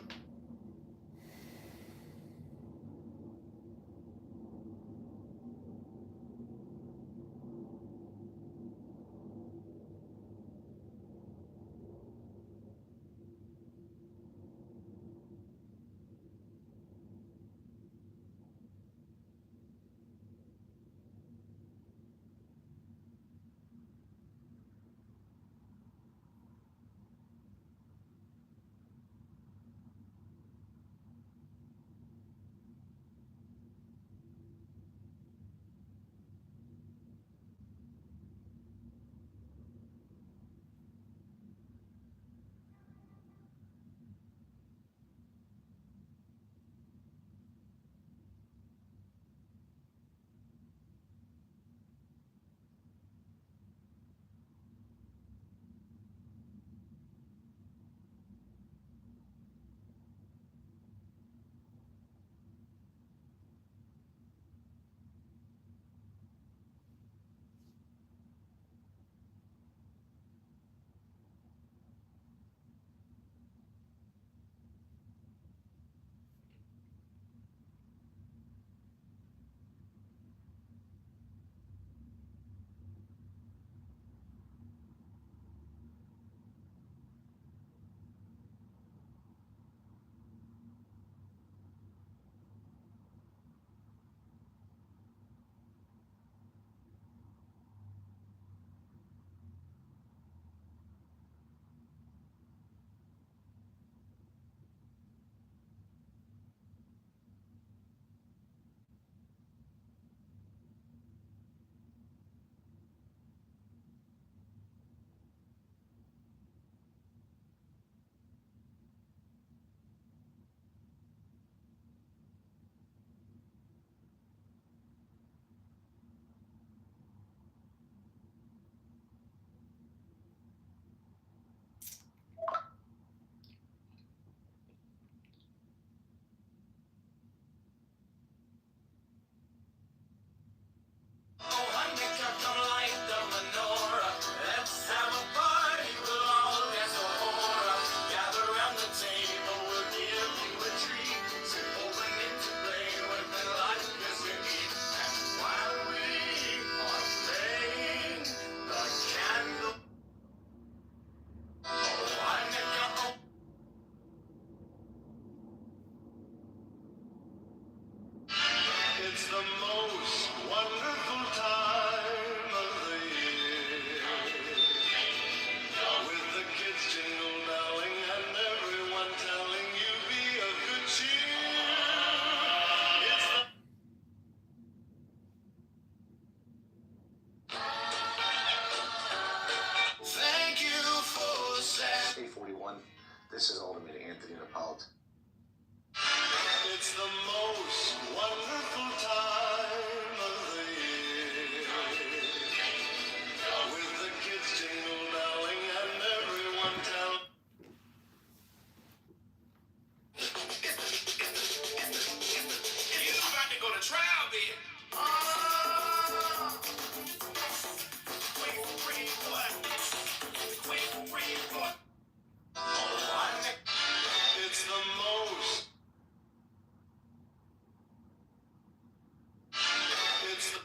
It's the most wonderful time of the year. With the kids jingle belling and everyone telling you be of good cheer. It's the Thank you for that. 841. This is Alderman Anthony Napolitan. It's the most wonderful time of the year. With the kids jingle belling and everyone telling you about to go to trial, baby. It's the most. It's the.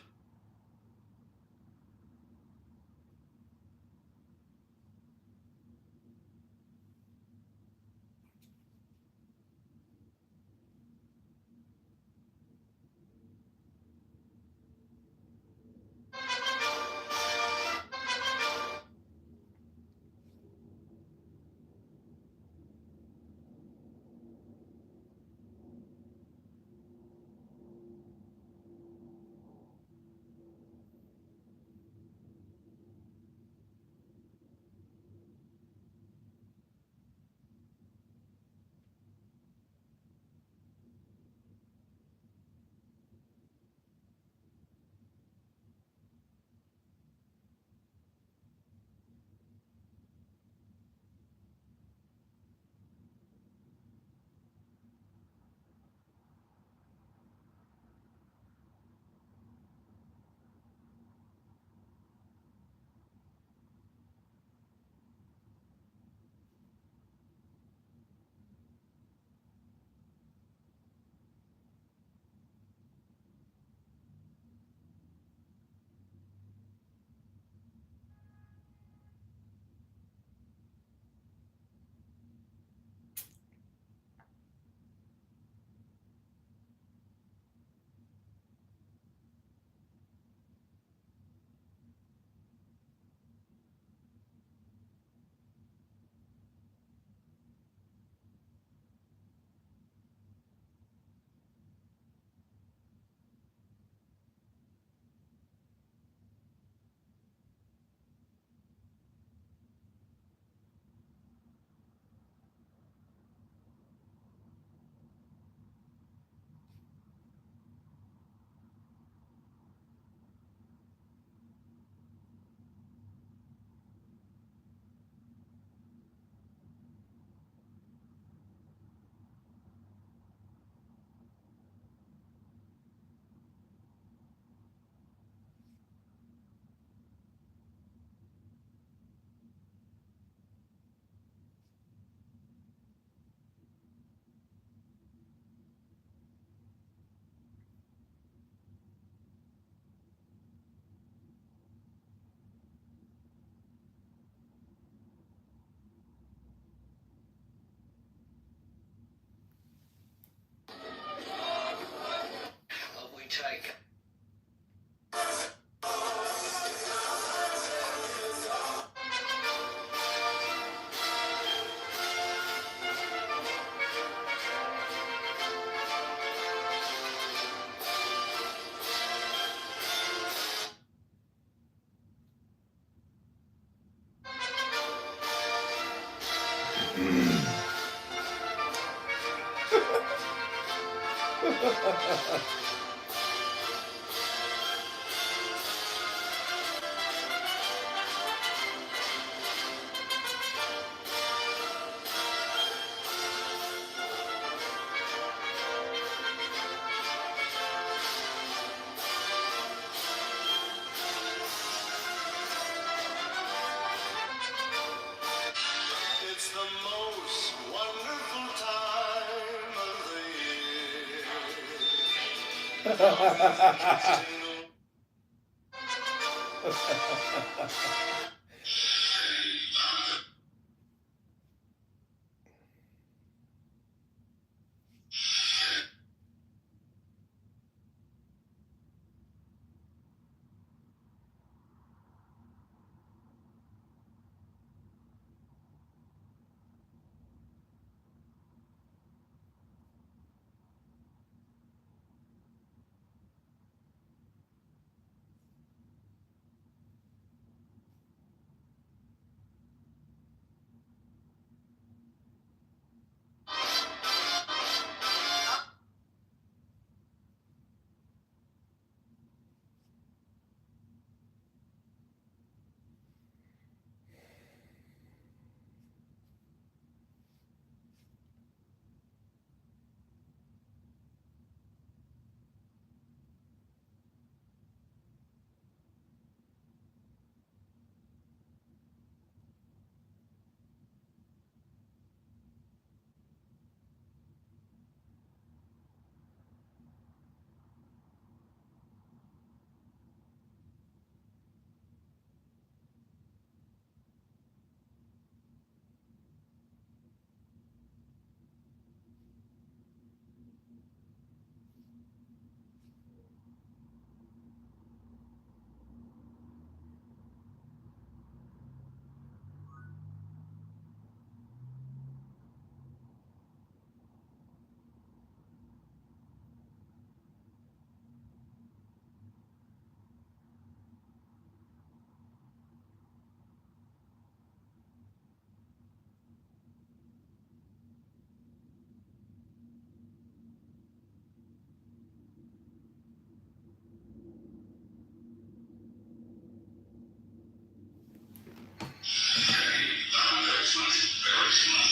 It's the most wonderful time of the year. Very smart.